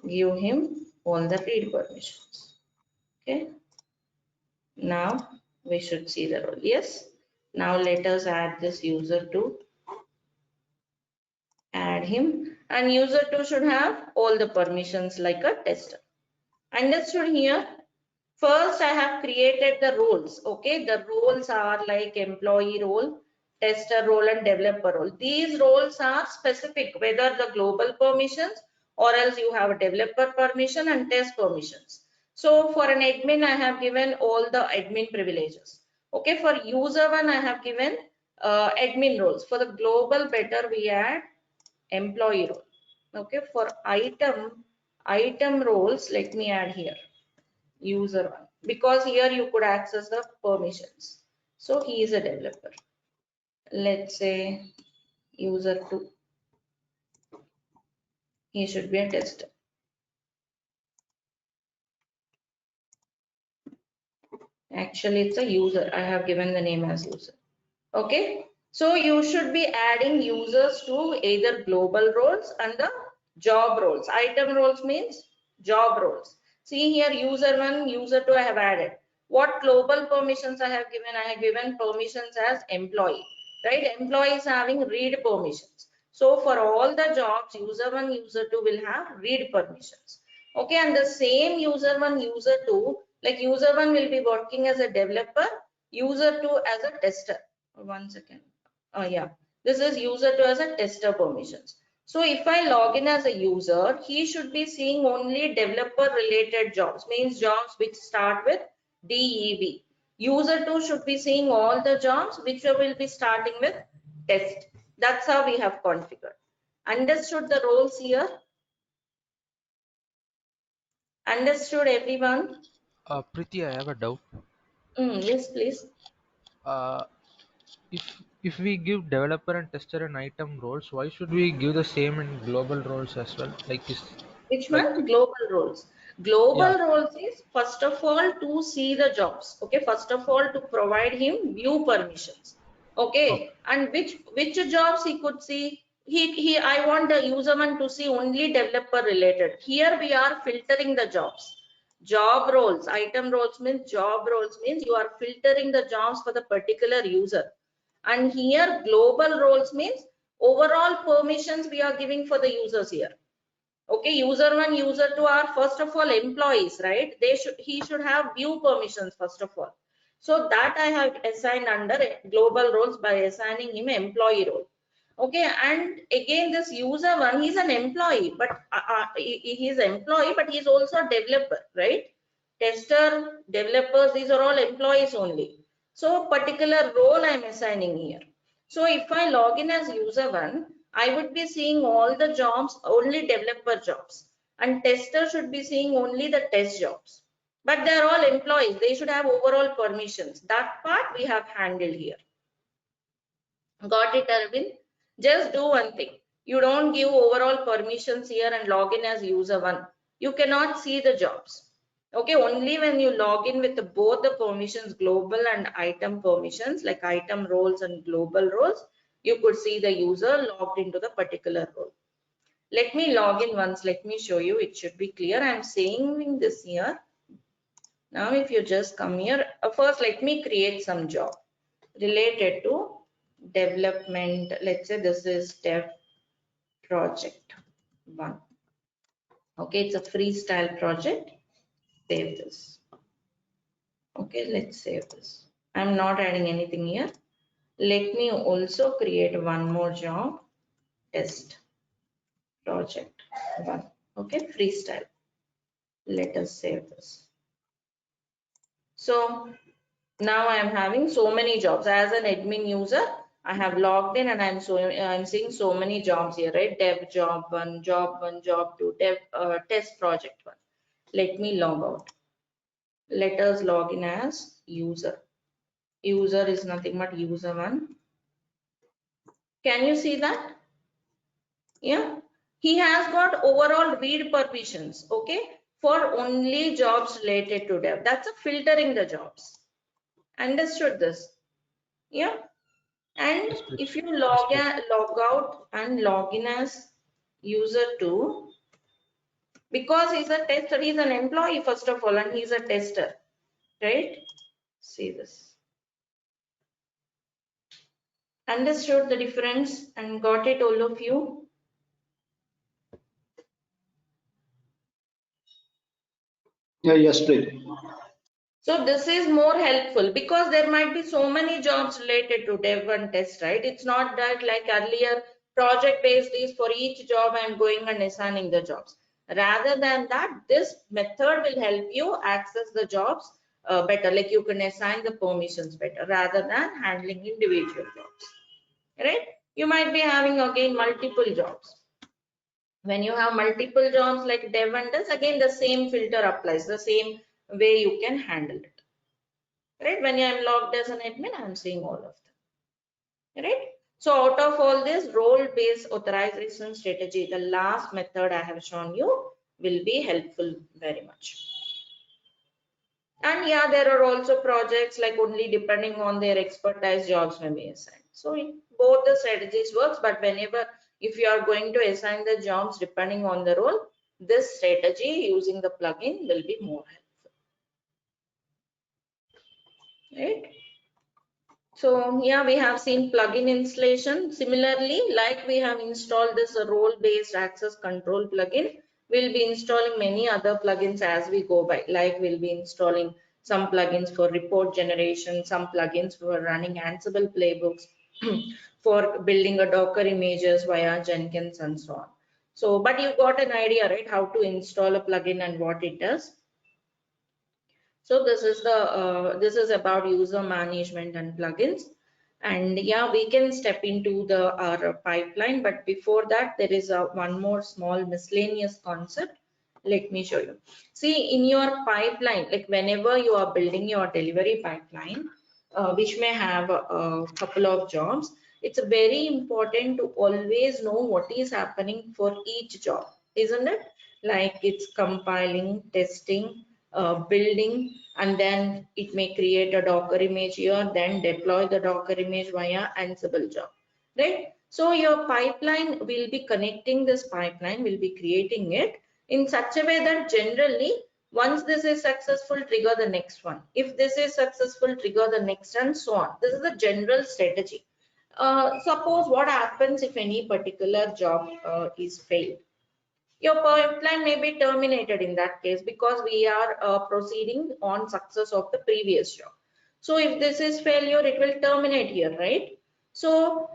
Give him all the read permissions. Okay. Now we should see the role. Yes. Now let us add this user to add him, and user 2 should have all the permissions like a tester. Understood here? First, I have created the roles. Okay, the roles are like employee role, tester role, and developer role. These roles are specific, whether the global permissions or else you have a developer permission and test permissions. So for an admin, I have given all the admin privileges. Okay, for user one, I have given admin roles. For the global, better we add employee role. Okay, for item roles, let me add here user one, because here you could access the permissions. So he is a developer. Let's say user 2. He should be a tester. Actually, it's a user. I have given the name as user. Okay. So you should be adding users to either global roles and the job roles. Item roles means job roles. See here, user 1, user 2 I have added. What global permissions I have given? I have given permissions as employee, right? Employee is having read permissions. So for all the jobs, user 1, user 2 will have read permissions. Okay, and the same user 1, user 2, like user 1 will be working as a developer, user 2 as a tester. 1 second. Yeah, this is user 2 as a tester permissions. So if I log in as a user, he should be seeing only developer related jobs, means jobs which start with DEV. User 2 should be seeing all the jobs which will be starting with test. That's how we have configured. Understood the roles here? Understood everyone? Preeti, I have a doubt. Yes, please. Uh, if we give developer and tester and item roles, why should we give the same in global roles as well? Like is Which like one? Global roles. yeah. Global roles is first of all to see the jobs. Okay, first of all to provide him view permissions. Okay. Okay, and which jobs he could see? He I want the user one to see only developer related. Here we are filtering the jobs. Job roles, item roles means job roles means you are filtering the jobs for the particular user. And here global roles means overall permissions we are giving for the users here. Okay, user 1, user 2 are first of all employees, right? He should have view permissions first of all. So that I have assigned under global roles by assigning him employee role. Okay, and again this user 1, he's an employee, but he's an employee, but he's also a developer, right? Tester, developers, these are all employees only. So particular role I'm assigning here. So if I log in as user 1, I would be seeing all the jobs, only developer jobs, and tester should be seeing only the test jobs. But they're all employees. They should have overall permissions. That part we have handled here. Got it, Arvind? Just do one thing. You don't give overall permissions here and log in as user 1. You cannot see the jobs. Okay, only when you log in with both the permissions, global and item permissions, like item roles and global roles, you could see the user logged into the particular role. Let me log in once. Let me show you. It should be clear. I'm saying this here. Now, if you just come here, first let me create some job related to development. Let's say this is dev project 1. Okay, it's a freestyle project. Save this. Okay, let's save this. I'm not adding anything here. Let me also create one more job, test project 1. Okay, freestyle. Let us save this. So now I am having so many jobs. As an admin user, I have logged in and I'm seeing so many jobs here, right? Dev job 1, job 1, job 2, dev test project 1. Let me log out. Let us log in as user. User is nothing but user 1. Can you see that? Yeah, he has got overall read permissions, okay, for only jobs related to dev. That's a filtering the jobs. Understood this? Yeah. And Yes, please. if you log out and log in as user 2, because he's a tester, he's an employee first of all, and he's a tester, right? See this. Understood the difference and got it, all of you? Yeah, yes, Preeti. So this is more helpful because there might be so many jobs related to dev and test, right? It's not that like earlier project based is for each job I'm going and assigning the jobs. Rather than that, this method will help you access the jobs better, like you can assign the permissions better rather than handling individual jobs, right? You might be having again multiple jobs. When you have multiple jobs like dev and test, again the same filter applies, the same way you can handle it. right? When I'm logged as an admin, I'm seeing all of them, right? So out of all this, role-based authorization strategy, the last method I have shown you will be helpful very much. And yeah, there are also projects like only depending on their expertise, jobs may be assigned. So both the strategies works, but whenever if you are going to assign the jobs depending on the role, this strategy using the plugin will be more helpful, right? So yeah, we have seen plugin installation. Similarly, like we have installed this role-based access control plugin, we'll be installing many other plugins as we go by. Like we'll be installing some plugins for report generation, some plugins for running Ansible playbooks, for building a Docker images via Jenkins and so on. So, but you got an idea, right? How to install a plugin and what it does. So this is the this is about user management and plugins. And yeah, we can step into the our pipeline, but before that there is a one more small miscellaneous concept. Let me show you. See, in your pipeline, like whenever you are building your delivery pipeline, which may have a couple of jobs, it's very important to always know what is happening for each job, isn't it? Like it's compiling, testing, building, and then it may create a Docker image here, then deploy the Docker image via Ansible job, right? So your pipeline will be connecting this pipeline, will be creating it in such a way that generally once this is successful, trigger the next one. If this is successful, trigger the next, and so on. This is the general strategy. Suppose what happens if any particular job is failed. Your pipeline may be terminated in that case because we are proceeding on success of the previous job. So if this is failure, it will terminate here, right? So,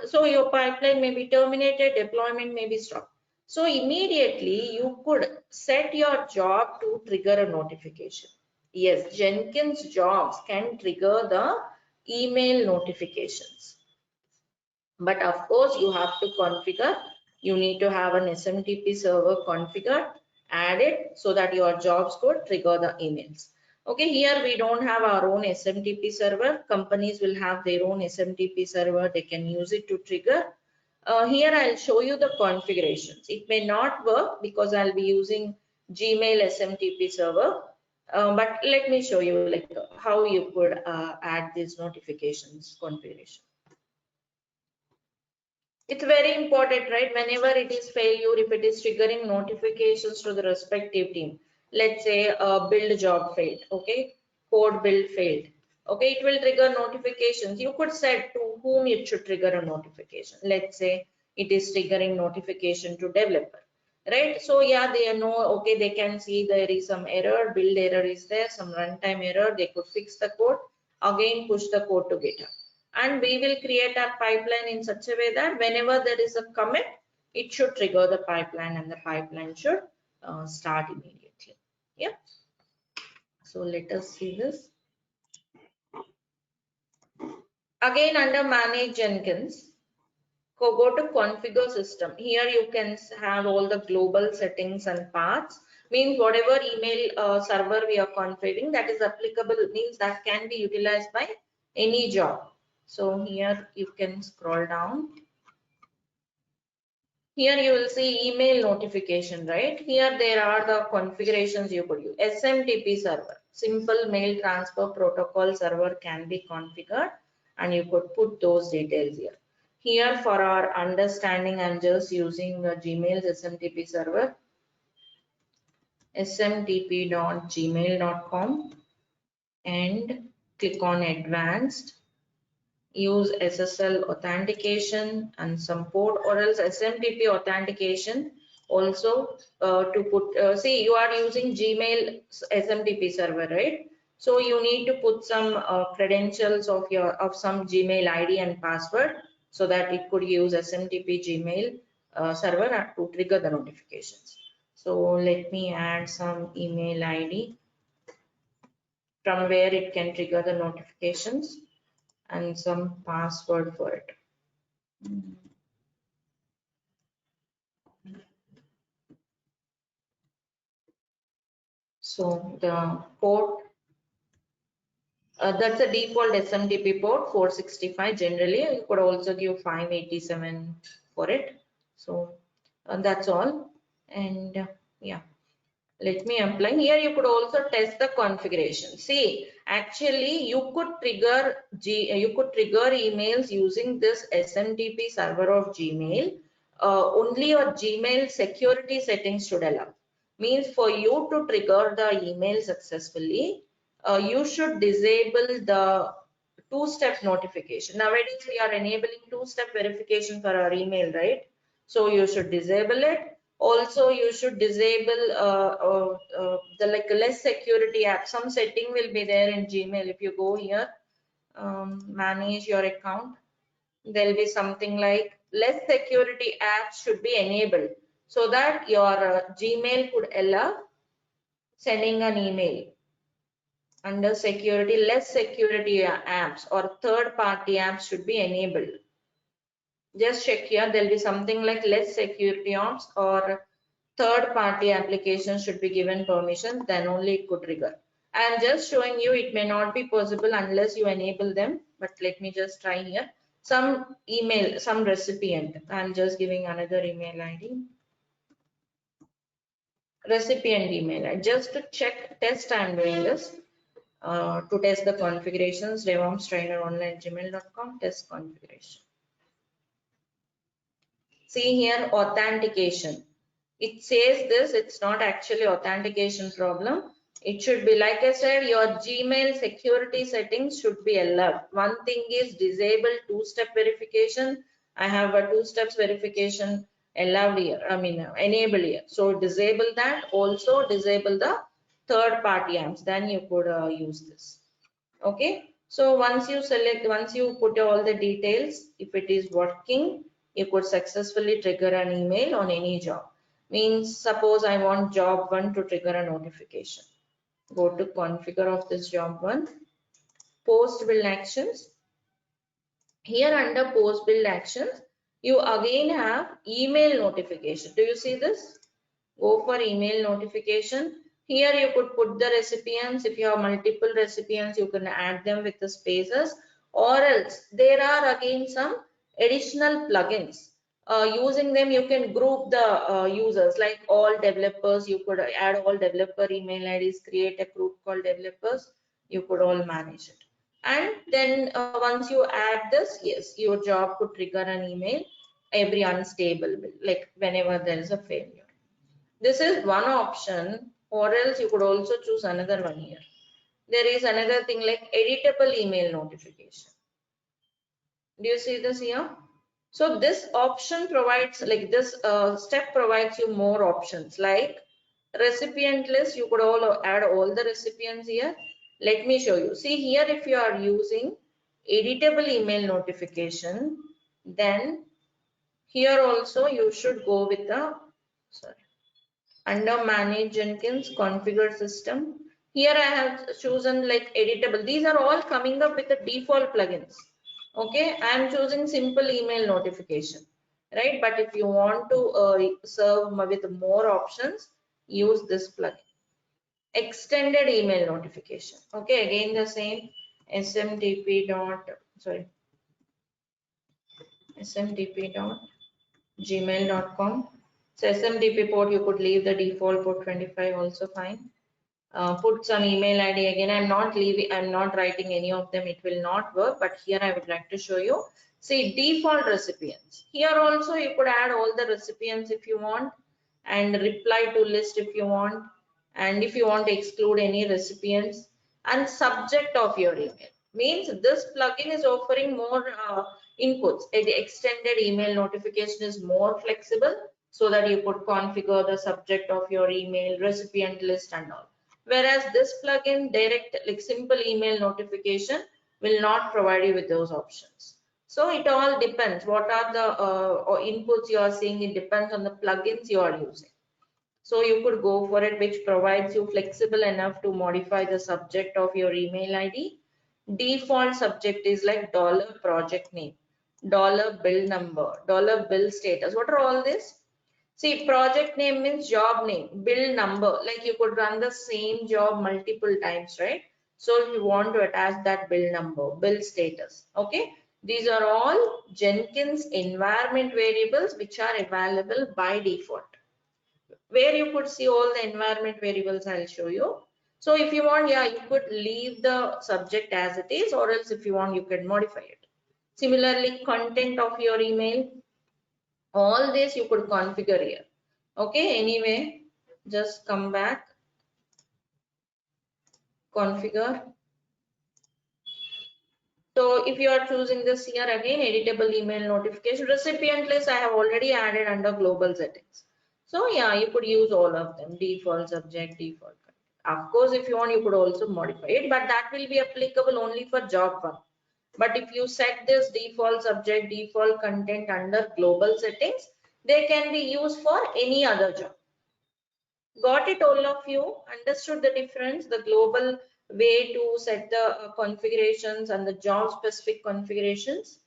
so your pipeline may be terminated, deployment may be stopped. So immediately you could set your job to trigger a notification. Yes, Jenkins jobs can trigger the email notifications. But of course, you have to configure. You need to have an SMTP server configured, add it so that your jobs could trigger the emails. Okay, here we don't have our own SMTP server. Companies will have their own SMTP server. They can use it to trigger. Here I'll show you the configurations. It may not work because I'll be using Gmail SMTP server. But let me show you like how you could add these notifications configuration. It's very important, right? Whenever it is failure, if it is triggering notifications to the respective team, let's say a build job failed, okay, code build failed, okay, it will trigger notifications. You could set to whom it should trigger a notification. Let's say it is triggering notification to developer, right? So yeah, they know, okay, they can see there is some error, build error is there, some runtime error, they could fix the code, again push the code to GitHub. And we will create a pipeline in such a way that whenever there is a commit, it should trigger the pipeline and the pipeline should start immediately. Yeah. So let us see this. Again, under manage Jenkins, go to configure system. Here you can have all the global settings and paths. Means whatever email server we are configuring, that is applicable, means that can be utilized by any job. So here you can scroll down. Here you will see email notification, right? Here there are the configurations you could use. SMTP server, simple mail transfer protocol server can be configured, and you could put those details here. Here for our understanding, I'm just using the Gmail's SMTP server, smtp.gmail.com, and click on advanced. Use SSL authentication and some port, or else SMTP authentication also to put, see you are using Gmail SMTP server, right? So you need to put some credentials of some Gmail ID and password so that it could use SMTP Gmail server to trigger the notifications. So let me add some email ID from where it can trigger the notifications, and some password for it. So the port That's a default SMTP port 465 generally. You could also give 587 for it. So that's all. And yeah, let me apply. Here you could also test the configuration. See, actually you could trigger emails using this SMTP server of Gmail. Only your Gmail security settings should allow. Means for you to trigger the email successfully, you should disable the two-step notification. Nowadays we are enabling two-step verification for our email, right? So you should disable it. Also you should disable the like less security app. Some setting will be there in Gmail. If you go here, manage your account, there'll be something like less security apps should be enabled, so that your Gmail could allow sending an email. Under security, less security apps or third party apps should be enabled. Just check here, there'll be something like less security apps or third party applications should be given permission, then only it could trigger. I am just showing you it may not be possible unless you enable them, but let me just try here. Some email, some recipient, I am just giving another email ID. Recipient email, just to check, test I am doing this. To test the configurations, devomstrainer@gmail.com, test configuration. See here, authentication. It says this, it's not actually authentication problem. It should be, like I said, your Gmail security settings should be allowed. One thing is disable two-step verification. I have a two-steps verification allowed here, enable here. So disable that, also disable the third party apps, then you could use this. Okay, so once you put all the details, if it is working, you could successfully trigger an email on any job. Means suppose I want job 1 to trigger a notification. Go to configure of this job 1, post build actions. Here under post build actions, you again have email notification. Do you see this? Go for email notification. Here you could put the recipients. If you have multiple recipients, you can add them with the spaces, or else there are again some additional plugins. Using them you can group the users, like all developers. You could add all developer email IDs, create a group called developers. You could all manage it. And then once you add this, yes, your job could trigger an email every unstable build, like whenever there is a failure. This is one option, or else you could also choose another one here. There is another thing like editable email notification. Do you see this here? So this option provides, like this step provides you more options, like recipient list. You could all add all the recipients here. Let me show you. See here, if you are using editable email notification, then here also you should go with the, under manage Jenkins configure system. Here I have chosen like editable. These are all coming up with the default plugins. Okay, I am choosing simple email notification, right? But if you want to serve with more options, use this plugin. Extended email notification. Okay, again the same smtp.gmail.com. So SMTP port, you could leave the default port 25, also fine. Put some email ID again. I'm not writing any of them, it will not work, but here I would like to show you. See, default recipients. Here also you could add all the recipients if you want, and reply to list if you want, and if you want to exclude any recipients, and subject of your email. Means this plugin is offering more inputs. The extended email notification is more flexible, so that you could configure the subject of your email, recipient list and all. Whereas this plugin, direct, like simple email notification, will not provide you with those options. So it all depends what are the inputs you are seeing. It depends on the plugins you are using. So you could go for it, which provides you flexible enough to modify the subject of your email ID. Default subject is like $project name, $bill number, $bill status. What are all this? See, project name means job name, bill number, like you could run the same job multiple times, right? So if you want to attach that build number, build status, okay? These are all Jenkins environment variables which are available by default. Where you could see all the environment variables, I'll show you. So if you want, yeah, you could leave the subject as it is, or else if you want, you can modify it. Similarly, content of your email, all this you could configure here. Okay, anyway, just come back, configure. So if you are choosing this here again, editable email notification, recipient list, I have already added under global settings. So yeah, you could use all of them, default subject, default content. Of course, if you want, you could also modify it, but that will be applicable only for job one. But if you set this default subject, default content under global settings, they can be used for any other job. Got it, all of you? Understood the difference, the global way to set the configurations and the job specific configurations?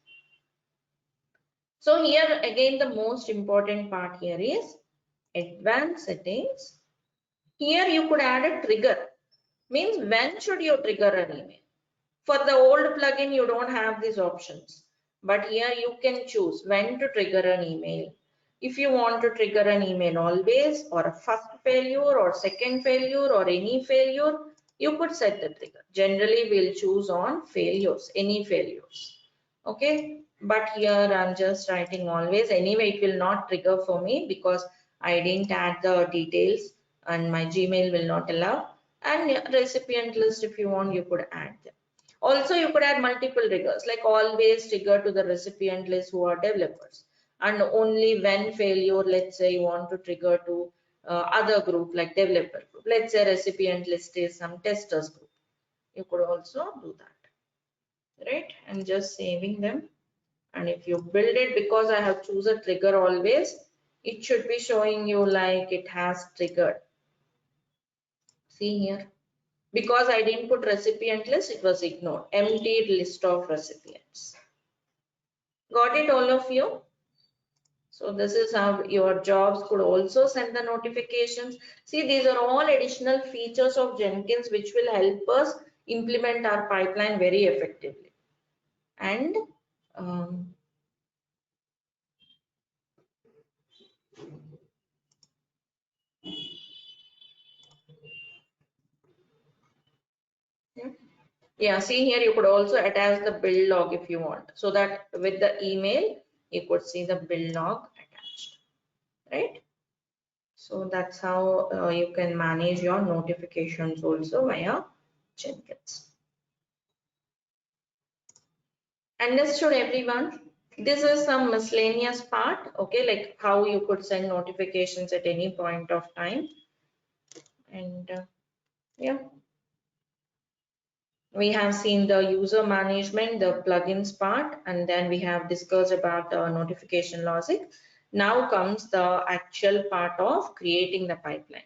So here again, the most important part here is advanced settings. Here you could add a trigger. Means when should you trigger an email? For the old plugin, you don't have these options. But here you can choose when to trigger an email. If you want to trigger an email always, or a first failure or second failure or any failure, you could set the trigger. Generally, we'll choose on failures, any failures. Okay, but here I'm just writing always. Anyway, it will not trigger for me because I didn't add the details and my Gmail will not allow. And recipient list, if you want, you could add them. Also, you could add multiple triggers, like always trigger to the recipient list who are developers. And only when failure, let's say you want to trigger to other group like developer group. Let's say recipient list is some testers group. You could also do that, right? I'm just saving them. And if you build it, because I have choose a trigger always, it should be showing you like it has triggered. See here. Because I didn't put recipient list, it was ignored. Empty list of recipients. Got it, all of you? So this is how your jobs could also send the notifications. See, these are all additional features of Jenkins which will help us implement our pipeline very effectively. And yeah, see here you could also attach the build log if you want, so that with the email you could see the build log attached, right? So that's how you can manage your notifications also via Jenkins. Understood, everyone? This is some miscellaneous part, okay, like how you could send notifications at any point of time. And yeah, we have seen the user management, the plugins part, and then we have discussed about the notification logic. Now comes the actual part of creating the pipeline.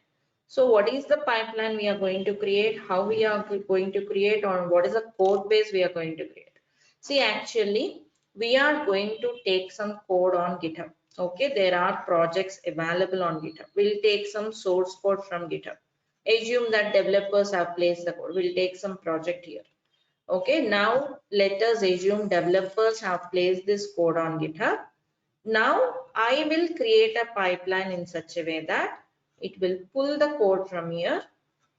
So what is the pipeline we are going to create, how we are going to create, or what is the code base we are going to create? See, actually, we are going to take some code on GitHub. Okay, there are projects available on GitHub. We'll take some source code from GitHub. Assume that developers have placed the code. We'll take some project here. Okay, now let us assume developers have placed this code on GitHub. Now I will create a pipeline in such a way that it will pull the code from here,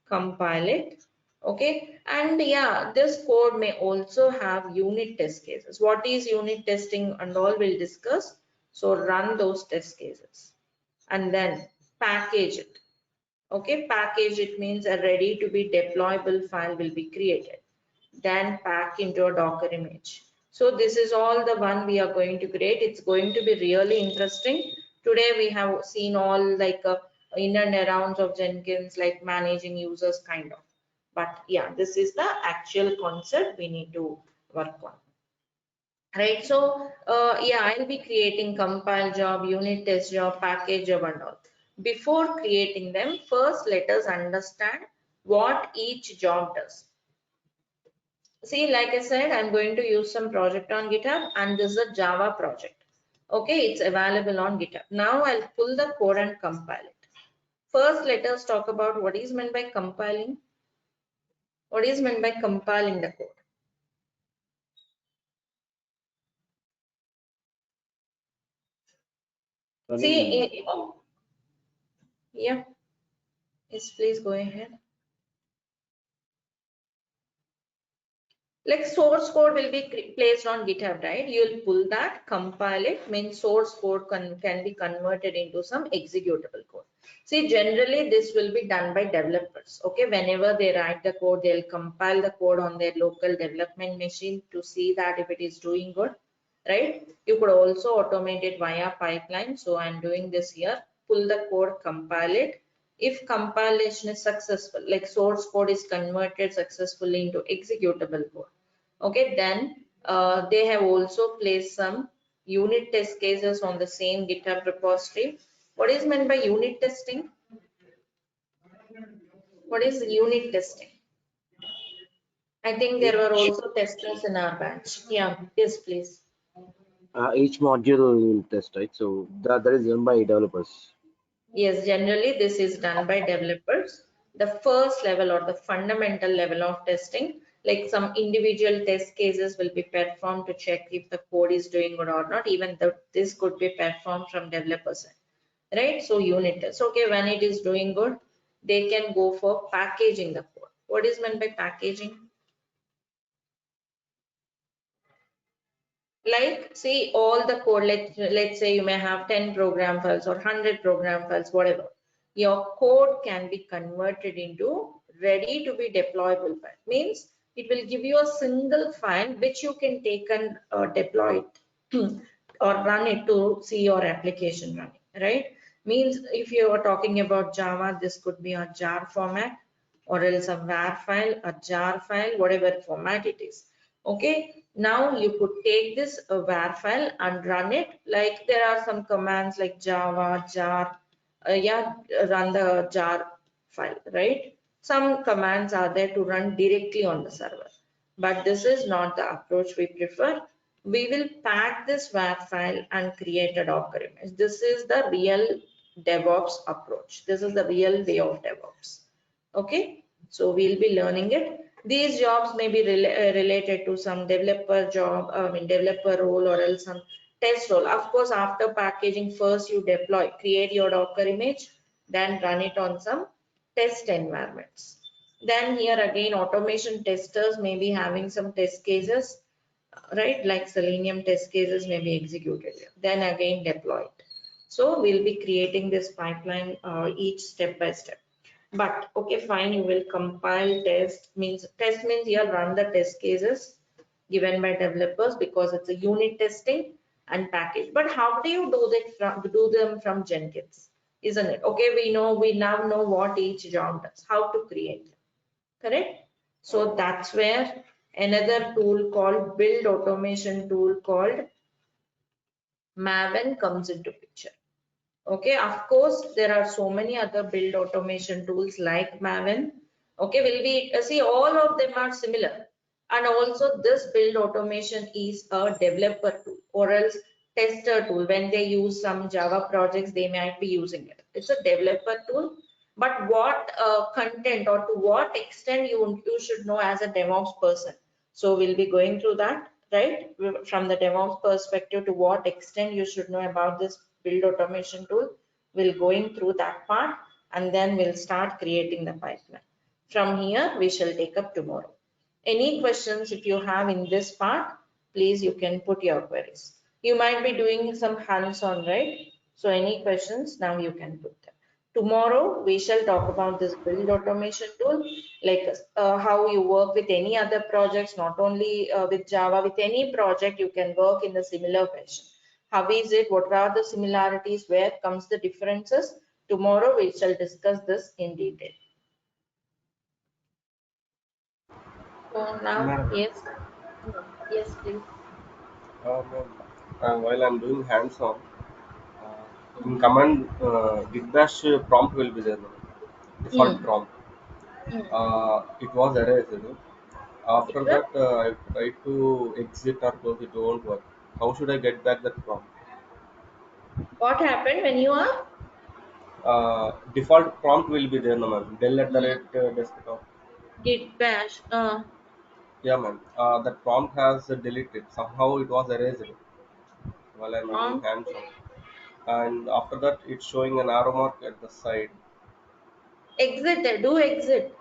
compile it. Okay, and yeah, this code may also have unit test cases. What is unit testing and all we'll discuss. So run those test cases and then package it. Okay, package it means a ready to be deployable file will be created, then pack into a Docker image. So this is all the one we are going to create. It's going to be really interesting. Today we have seen all like in and arounds of Jenkins, like managing users kind of. But yeah, this is the actual concept we need to work on. Right, so yeah, I'll be creating compile job, unit test job, package job and all. Before creating them, first let us understand what each job does. See, like I said, I'm going to use some project on GitHub, and this is a Java project. Okay, it's available on GitHub. Now I'll pull the code and compile it. First, let us talk about what is meant by compiling. What is meant by compiling the code? See, yeah, yes, please go ahead. Like source code will be placed on GitHub, right? You'll pull that, compile it, means source code can be converted into some executable code. See, generally this will be done by developers. Okay, whenever they write the code, they'll compile the code on their local development machine to see that if it is doing good, right? You could also automate it via pipeline. So I'm doing this here. Pull the code, compile it. If compilation is successful, like source code is converted successfully into executable code, okay, then they have also placed some unit test cases on the same GitHub repository. What is meant by unit testing? What is unit testing? I think there were also testers in our batch. Yeah, yes, please. Each module will test, right? So that is done by developers. Yes, generally this is done by developers. The first level or the fundamental level of testing, like some individual test cases will be performed to check if the code is doing good or not. Even though this could be performed from developers side, right? So unit test. Okay, when it is doing good, they can go for packaging the code. What is meant by packaging? Like, see, all the code, let's say you may have 10 program files or 100 program files, whatever. Your code can be converted into ready to be deployable file. Means it will give you a single file which you can take and deploy it or run it to see your application running, right? Means if you are talking about Java, this could be a jar format or else a var file, a jar file, whatever format it is. Okay, now you could take this var file and run it. Like there are some commands like java, jar, yeah, run the jar file, right? Some commands are there to run directly on the server, but this is not the approach we prefer. We will pack this var file and create a Docker image. This is the real DevOps approach. This is the real way of DevOps. Okay, so we'll be learning it. These jobs may be related to some developer job, developer role or else some test role. Of course, after packaging, first you deploy, create your Docker image, then run it on some test environments. Then here again, automation testers may be having some test cases, right? Like Selenium test cases may be executed, then again deployed. So we'll be creating this pipeline each step by step. But okay, fine, you will compile test means you'll run the test cases given by developers because it's a unit testing and package. But how do you do them from Jenkins? Isn't it? Okay, we now know what each job does, how to create them. Correct? So that's where another tool called build automation tool called Maven comes into picture. Okay, of course, there are so many other build automation tools like Maven. Okay, will be see all of them are similar. And also this build automation is a developer tool or else tester tool. When they use some Java projects, they might be using it. It's a developer tool. But what content or to what extent you should know as a DevOps person. So we'll be going through that, right? From the DevOps perspective to what extent you should know about this build automation tool. We'll going through that part and then we'll start creating the pipeline. From here, we shall take up tomorrow. Any questions if you have in this part, please you can put your queries. You might be doing some hands-on, right? So any questions, now you can put them. Tomorrow, we shall talk about this build automation tool, like how you work with any other projects, not only with Java, with any project you can work in a similar fashion. How is it? What are the similarities? Where comes the differences? Tomorrow, we shall discuss this in detail. So now, Madam, yes, yes, please. while I'm doing hands-on, in command git bash prompt will be there, madam. Default Hmm. prompt. Hmm. It was erased. It After will. that, I tried to exit or close it, won't work. How should I get back that prompt? What happened when you are? Default prompt will be there, no, ma'am. Del at the Hmm. rate desktop. Git bash. Yeah, ma'am. That prompt has deleted. Somehow it was erased while I'm doing Prompt hands-on. And after that, it's showing an arrow mark at the side. exit. Do exit.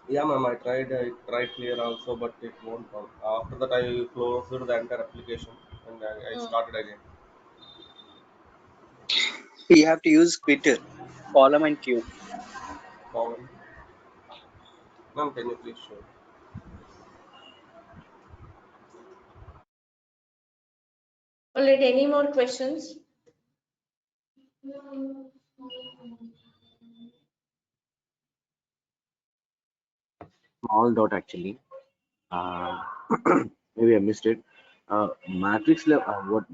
Yeah, ma'am. I tried clear also, but it won't come. After that, I closed the entire application and I Hmm. started again. You have to use Twitter, column and queue. Problem. Ma'am, can you please show? All right. Any more questions? Small dot actually. Uh, maybe I missed it. Matrix level. What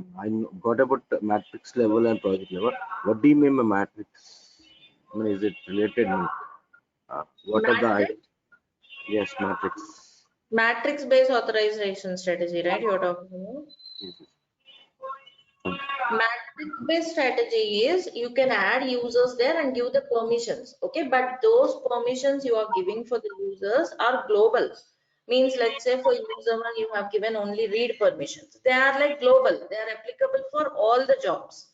got about the matrix level and project level? What do you mean by matrix? I mean, is it related? What are the Matrix. yes matrix? Matrix-based authorization strategy, right? You're talking about. Yes, yes. Matrix-based strategy is you can add users there and give the permissions, okay? But those permissions you are giving for the users are global. Means, let's say for user one, you have given only read permissions. They are like global. They are applicable for all the jobs.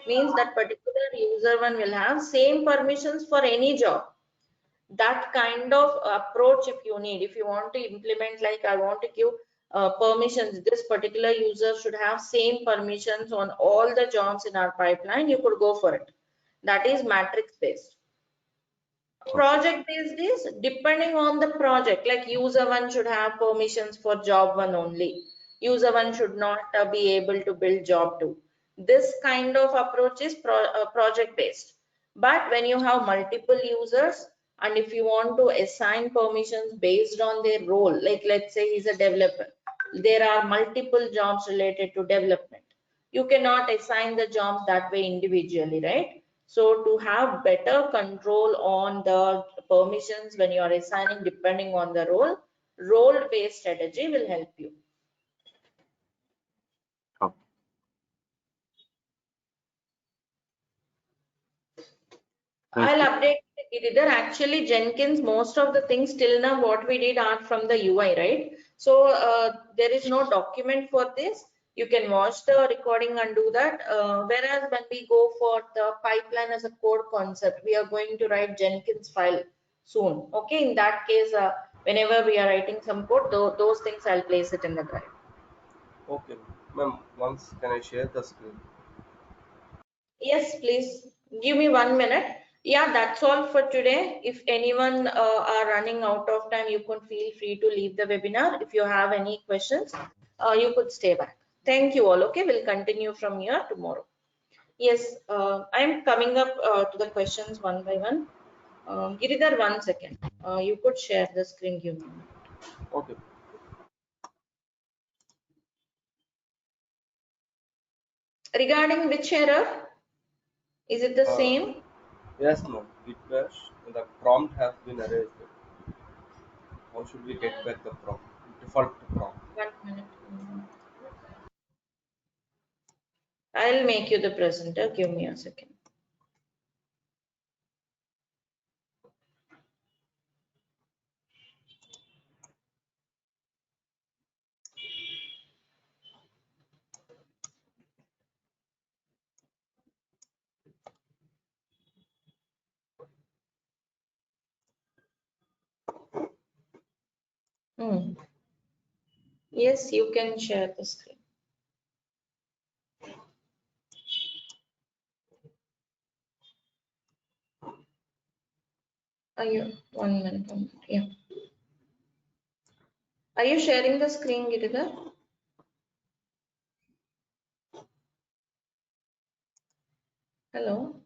Means that particular user one will have same permissions for any job. That kind of approach if you need, if you want to implement, like I want to give permissions, this particular user should have same permissions on all the jobs in our pipeline, you could go for it. That is matrix based. Project based is depending on the project, like user one should have permissions for job one only, user one should not be able to build job two. This kind of approach is project based. But when you have multiple users and if you want to assign permissions based on their role, like let's say he's a developer, there are multiple jobs related to development, you cannot assign the jobs that way individually, right? So to have better control on the permissions when you are assigning depending on the role-based strategy will help you. Oh, thank I'll you. update either actually Jenkins, most of the things till now what we did are from the UI, right? So there is no document for this. You can watch the recording and do that. Whereas when we go for the pipeline as a code concept, we are going to write Jenkins file soon. Okay, in that case, whenever we are writing some code, those things I'll place it in the drive. Okay, ma'am. Once can I share the screen? Yes, please give me 1 minute. Yeah, that's all for today. If anyone are running out of time, you can feel free to leave the webinar. If you have any questions, you could stay back. Thank you all. Okay, we'll continue from here tomorrow. Yes, I'm coming up to the questions one by one. Giridhar, 1 second. You could share the screen. Give me a minute. Okay. Regarding which error? Is it the Uh, same? yes, ma'am. Git bash. The prompt has been erased. How should we get back the prompt? Default prompt. 1 minute. I'll make you the presenter. Give me a second. Hmm. Yes, you can share the screen. Are you 1 minute? 1 minute. Yeah. Are you sharing the screen, Giridhar? Hello?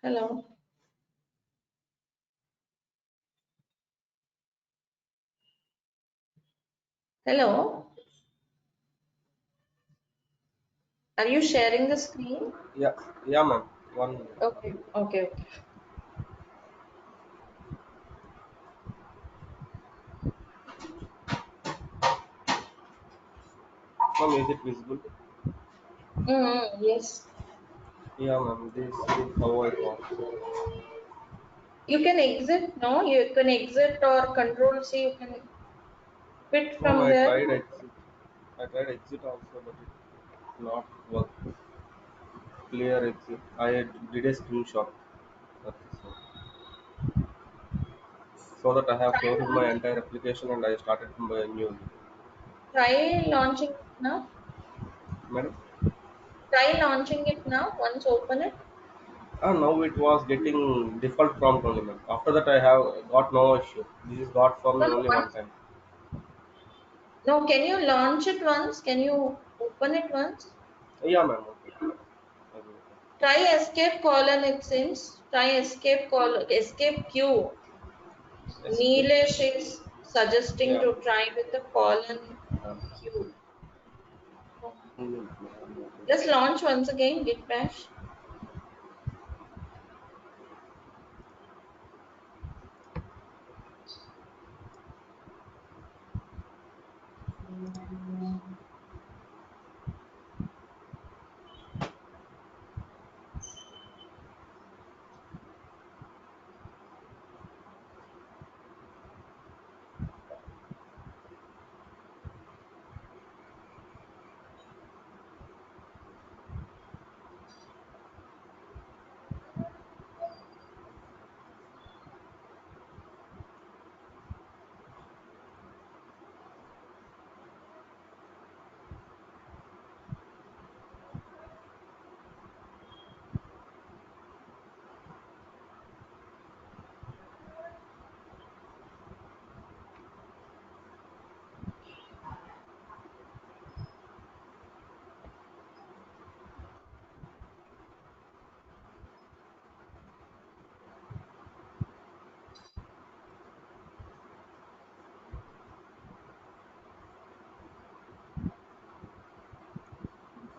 Hello? Hello? Are you sharing the screen? Yeah, yeah, ma'am. 1 minute. Okay, okay, okay. Ma'am, is it visible? Yes. Yeah, ma'am. This is how I thought. You can exit, no? You can exit or control C, you can quit No, from I there. tried exit. I tried exit also, but it not work. Clear exit. I did a screenshot. That's all. So that I have Try, closed my entire application and I started from a new. try launching it now. Madam? Try launching it now. Once open it. Now it was getting default prompt only, ma'am. After that, I have got no issue. This is got for me No, no, only one time. no, can you launch it once? Can you open it once? Yeah, ma'am. Okay. I will. Try escape colon, it seems. Try escape colon, escape Q. Escape. Nilesh is suggesting Yeah. to try with the colon Q. Just launch once again, git bash.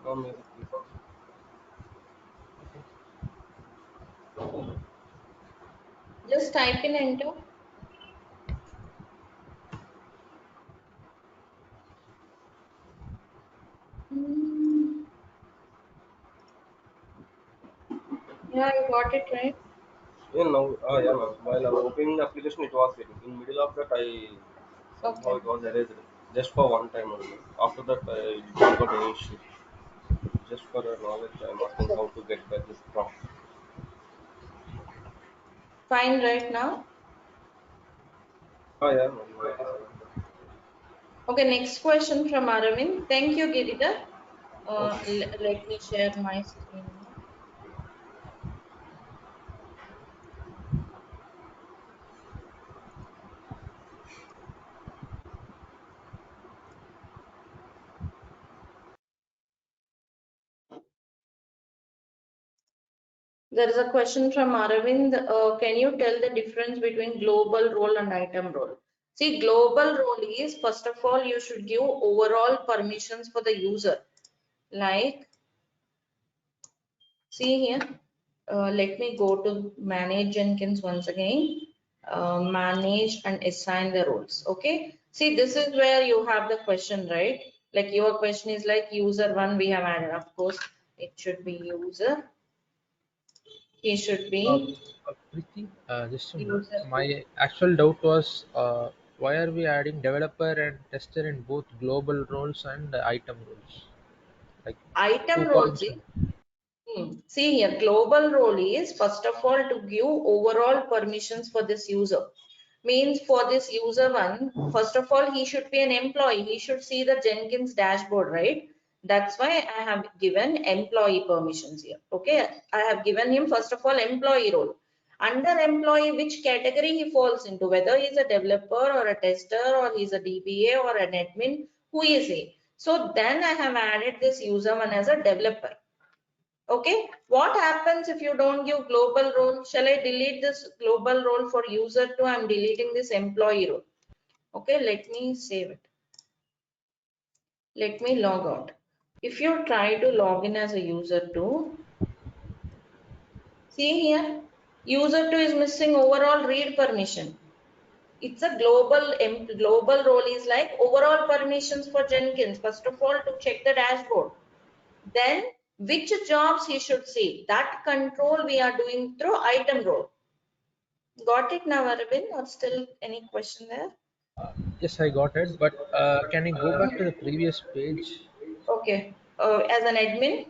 No music, please. Just type in enter. Yeah, you got it right. Now, yeah, ma'am. While I was opening the application, it was getting. In middle of that, I Okay. somehow it was erased just for one time only. After that, I did not got any issue. Just for your knowledge, I'm asking how to get back this prompt. Fine right now. Yeah, ma'am. Okay, next question from Aravind. Thank you, Giridhar. Let me share my screen now. There is a question from Aravind. Can you tell the difference between global role and item role? See, global role is, first of all, you should give overall permissions for the user. Like, see here, let me go to manage Jenkins once again. Manage and assign the roles. Okay. See, this is where you have the question, right? Like your question is like user one we have added. Of course, it should be user. He should be Preeti, just a minute. user. My actual doubt was why are we adding developer and tester in both global roles and item roles? Like two Item roles columns. is, see here, global role is first of all to give overall permissions for this user. Means for this user one, first of all, he should be an employee. He should see the Jenkins dashboard, right? That's why I have given employee permissions here. Okay, I have given him first of all employee role. Under employee, which category he falls into, whether he's a developer or a tester or he's a DBA or an admin, who is he? So then I have added this user one as a developer. Okay, what happens if you don't give global role? Shall I delete this global role for user 2? I'm deleting this employee role. Okay, let me save it. Let me log out. If you try to log in as a user 2, see here, user 2 is missing overall read permission. It's a global role is like overall permissions for Jenkins. First of all, to check the dashboard. Then which jobs he should see. That control we are doing through item role. Got it now, Arvind, or still any question there? Yes, I got it. But can you go back to the previous page? Okay. As an admin?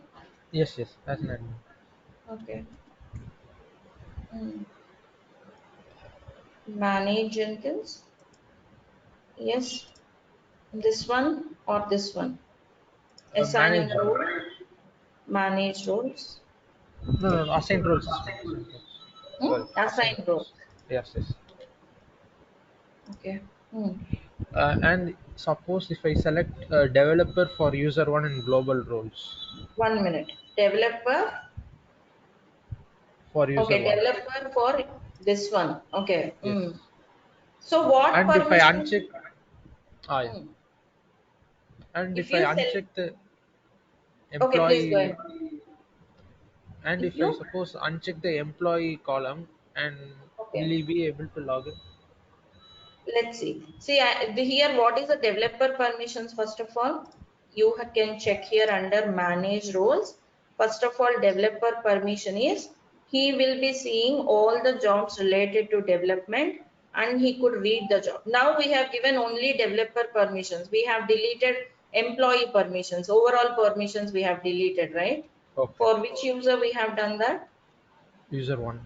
Yes, yes, as an admin. Okay. Hmm. Manage Jenkins. Yes. This one or this one? Assigning Manage. role. Manage roles. No, no, no, assigned roles is fine. Assigned roles. Sorry, assigned Assign role. roles. Yes, yes. Okay. Hmm. And suppose if I select developer for user one in global roles 1 minute. Developer. for user Okay. one. Developer for this one. Okay. Yes. Hmm. So what And if I permission? uncheck, yeah. Hmm. And If if I you uncheck select. the Okay, please go employee, ahead. and If if I you. suppose uncheck the employee column, and will Okay. he be able to log in? Let's see. See, here, what is the developer permissions? First of all, you can check here under manage roles. First of all, developer permission is he will be seeing all the jobs related to development and he could read the job. Now we have given only developer permissions. We have deleted employee permissions. Overall permissions we have deleted, right? Okay. For which user we have done that? User one.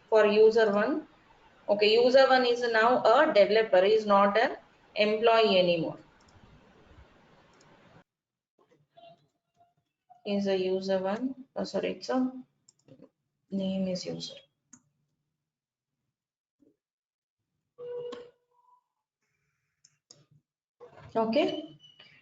For user one. Okay, user one is now a developer, is not an employee anymore. Is a user one. Oh, sorry, it's a name is user. Okay.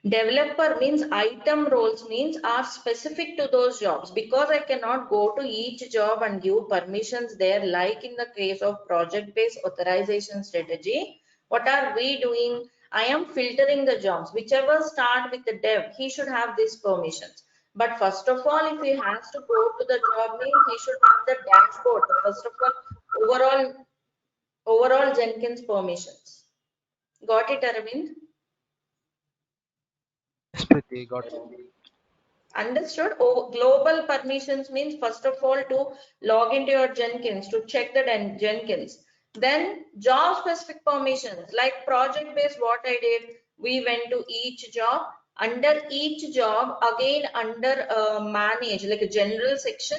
Developer means item roles means are specific to those jobs, because I cannot go to each job and give permissions there like in the case of project based authorization strategy. What are we doing? I am filtering the jobs. Whichever start with the dev, he should have these permissions. But first of all, if he has to go to the job means he should have the dashboard. First of all, overall Jenkins permissions. Got it, Arvind? Yes, Preeti, got it. Understood. Oh, global permissions means first of all to log into your Jenkins to check the Jenkins. Then job specific permissions like project based, what I did, we went to each job. Under each job, again under manage, like a general section.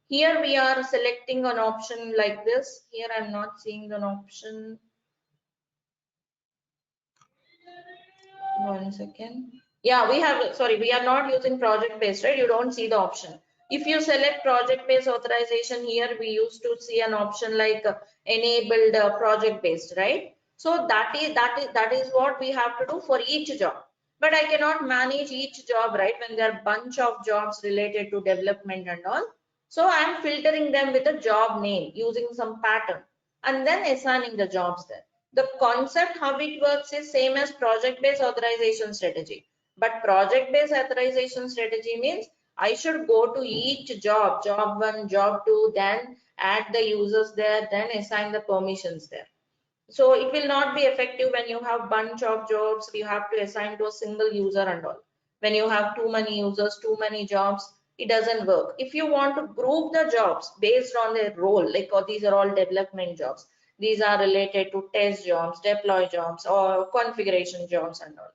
Here we are selecting an option like this. Here I'm not seeing an option. One second. Yeah, we have, sorry, we are not using project based, right? You don't see the option. If you select project based authorization here, we used to see an option like enabled project based, right? So that is what we have to do for each job. But I cannot manage each job, right? When there are bunch of jobs related to development and all. So I'm filtering them with a job name using some pattern and then assigning the jobs there. The concept how it works is same as project based authorization strategy, but project based authorization strategy means I should go to each job, job one, job two, then add the users there, then assign the permissions there. So it will not be effective when you have bunch of jobs you have to assign to a single user and all. When you have too many users, too many jobs, it doesn't work. If you want to group the jobs based on their role, like these are all development jobs, these are related to test jobs, deploy jobs, or configuration jobs and all.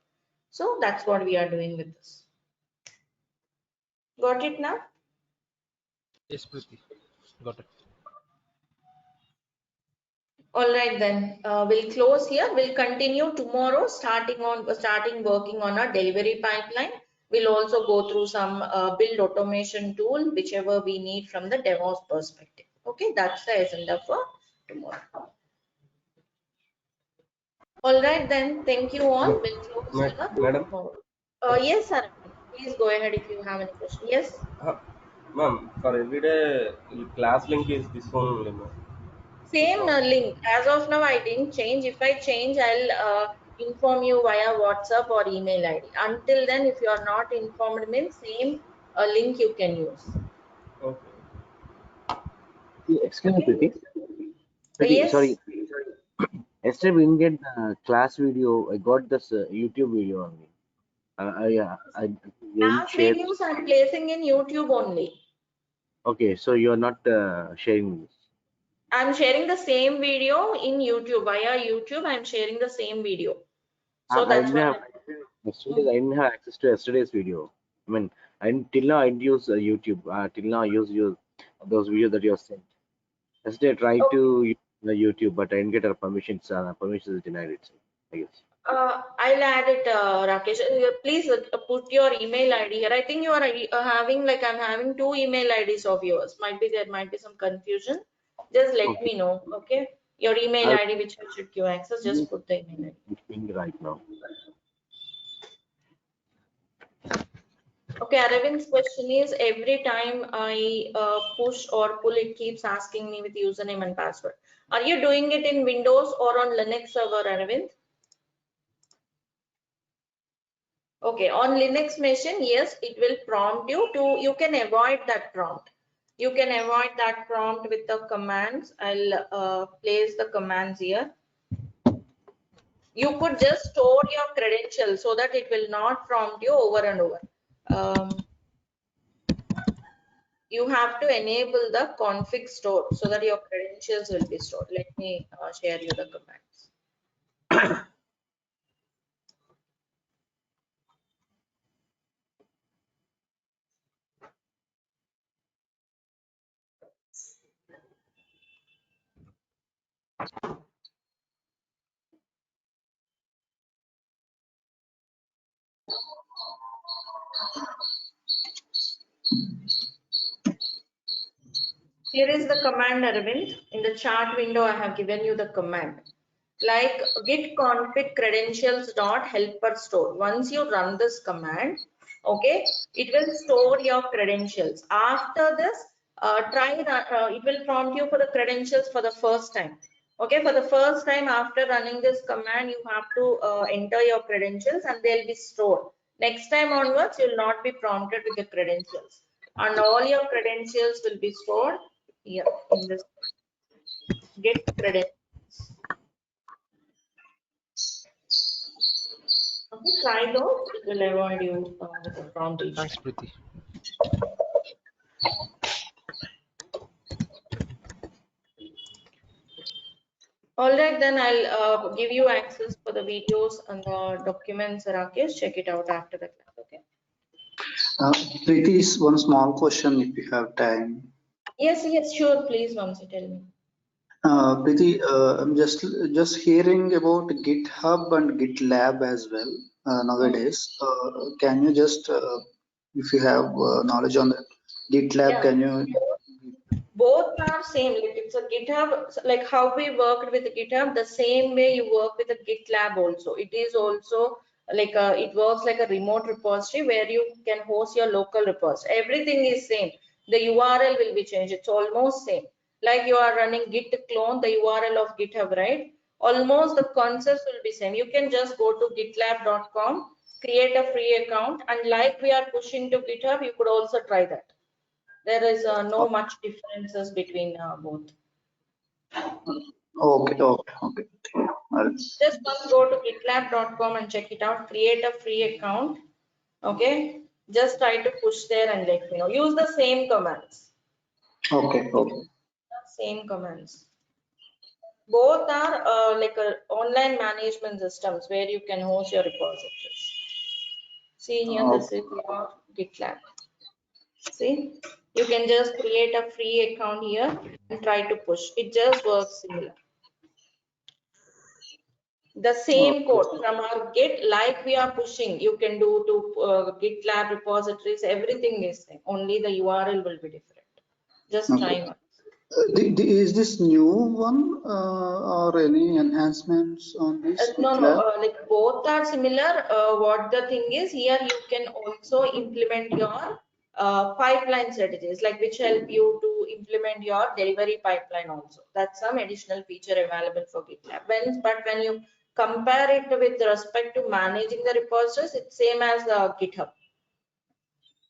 So that's what we are doing with this. Got it now? Yes, Preeti, got it. All right, then we'll close here. We'll continue tomorrow, starting working on our delivery pipeline. We'll also go through some build automation tool, whichever we need from the DevOps perspective. Okay, that's the agenda for tomorrow. All right, then. Thank you all. We'll close here Madam, tomorrow. Yes, sir. Please go ahead if you have any question. Yes. ma'am, for every day, class link is this one only, ma'am. Same link. As of now, I didn't change. If I change, I'll inform you via WhatsApp or email ID. Until then, if you are not informed, means same link you can use. Okay. Excuse me, Okay. Preeti. Preeti, Yes. sorry. Yesterday we didn't get class video. I got this YouTube video only. I didn't Class share. videos I'm placing in YouTube only. Okay, so you're not sharing this. I'm sharing the same video in YouTube. Via YouTube, I'm sharing the same video. So I that's didn't have why. yesterday. I didn't have access to yesterday's video. I mean, till now I didn't use YouTube. Till now I use those videos that you have sent. Yesterday I tried Okay. to use the YouTube, but I didn't get a permissions. Permissions is denied it. I guess. I'll add it, Rakesh. Please put your email ID here. I think you are having, like, I'm having 2 email IDs of yours. There might be some confusion. Just let Okay. me know, okay? Your email I'll ID which I should give access, just put the email ID. ping right now. Okay, Arvind's question is, every time I push or pull, it keeps asking me with username and password. Are you doing it in Windows or on Linux server, Arvind? Okay, on Linux machine, yes, it will prompt you to, you can avoid that prompt. You can avoid that prompt with the commands. I'll place the commands here. You could just store your credentials so that it will not prompt you over and over. You have to enable the config store so that your credentials will be stored. Let me share you the commands. Here is the command, Arvind. In the chart window, I have given you the command. Like git config credentials dot helper store. Once you run this command, okay, it will store your credentials. After this, it will prompt you for the credentials for the first time. Okay, for the first time after running this command, you have to enter your credentials and they'll be stored. Next time onwards, you'll not be prompted with the credentials, and all your credentials will be stored here in this get credentials. Okay, try those. It will avoid you with the prompt issue. Thanks, Preeti. All right, then I'll give you access for the videos and the documents, Rakesh. Check it out after the class, okay? Preeti, one small question if you have time. Yes, sure. Please, Vamsi, tell me. Preeti, I'm just hearing about GitHub and GitLab as well nowadays. Can you just, if you have knowledge on that, GitLab, Yeah. can you? Both are same. Like it's a GitHub, like how we worked with GitHub, the same way you work with a GitLab also. It is also like it works like a remote repository where you can host your local repository. Everything is same. The URL will be changed. It's almost same. Like you are running git clone, the URL of GitHub, right? Almost the concepts will be same. You can just go to gitlab.com, create a free account, and like we are pushing to GitHub, you could also try that. There is no much differences between both. Okay. Just first go to gitlab.com and check it out. Create a free account. Okay. Just try to push there and let me know. Use the same commands. Okay. Same commands. Both are like online management systems where you can host your repositories. See here, this is your GitLab. See, you can just create a free account here and try to push. It just works similar. The same code from our Git, like we are pushing, you can do to GitLab repositories. Everything is same. Only the URL will be different. Just try one. Is this new one or any enhancements on this? No, like both are similar. What the thing is, here you can also implement your pipeline strategies, like which help you to implement your delivery pipeline also. That's some additional feature available for GitLab. But when you compare it with respect to managing the repositories, it's same as GitHub.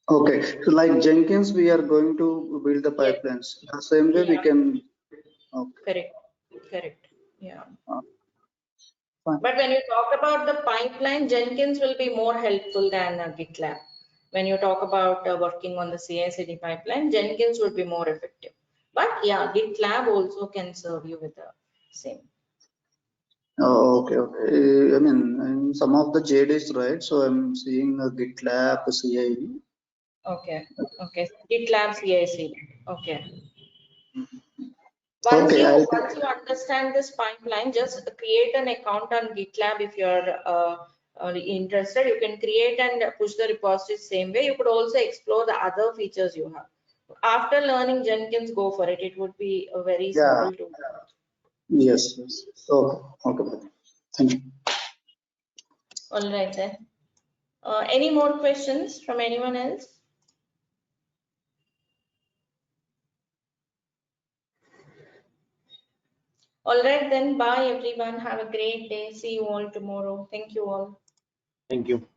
Okay, so like Jenkins, we are going to build the pipelines. The same way we can. Okay. Correct. Yeah. Fine. But when you talk about the pipeline, Jenkins will be more helpful than GitLab. When you talk about working on the CI/CD pipeline, Jenkins would be more effective. But yeah, GitLab also can serve you with the same. Oh, okay, okay. I mean, in some of the JDs, right? So I'm seeing a GitLab CI. Okay, okay. GitLab CI/CD. Okay. Okay, I'll Once you understand this pipeline, just create an account on GitLab if you're interested. You can create and push the repository same way. You could also explore the other features you have. After learning Jenkins, go for it. It would be a very yeah. simple tool. Yes, yes. Okay, okay. Thank you. All right then. Any more questions from anyone else? All right then. Bye everyone. Have a great day. See you all tomorrow. Thank you all. Thank you.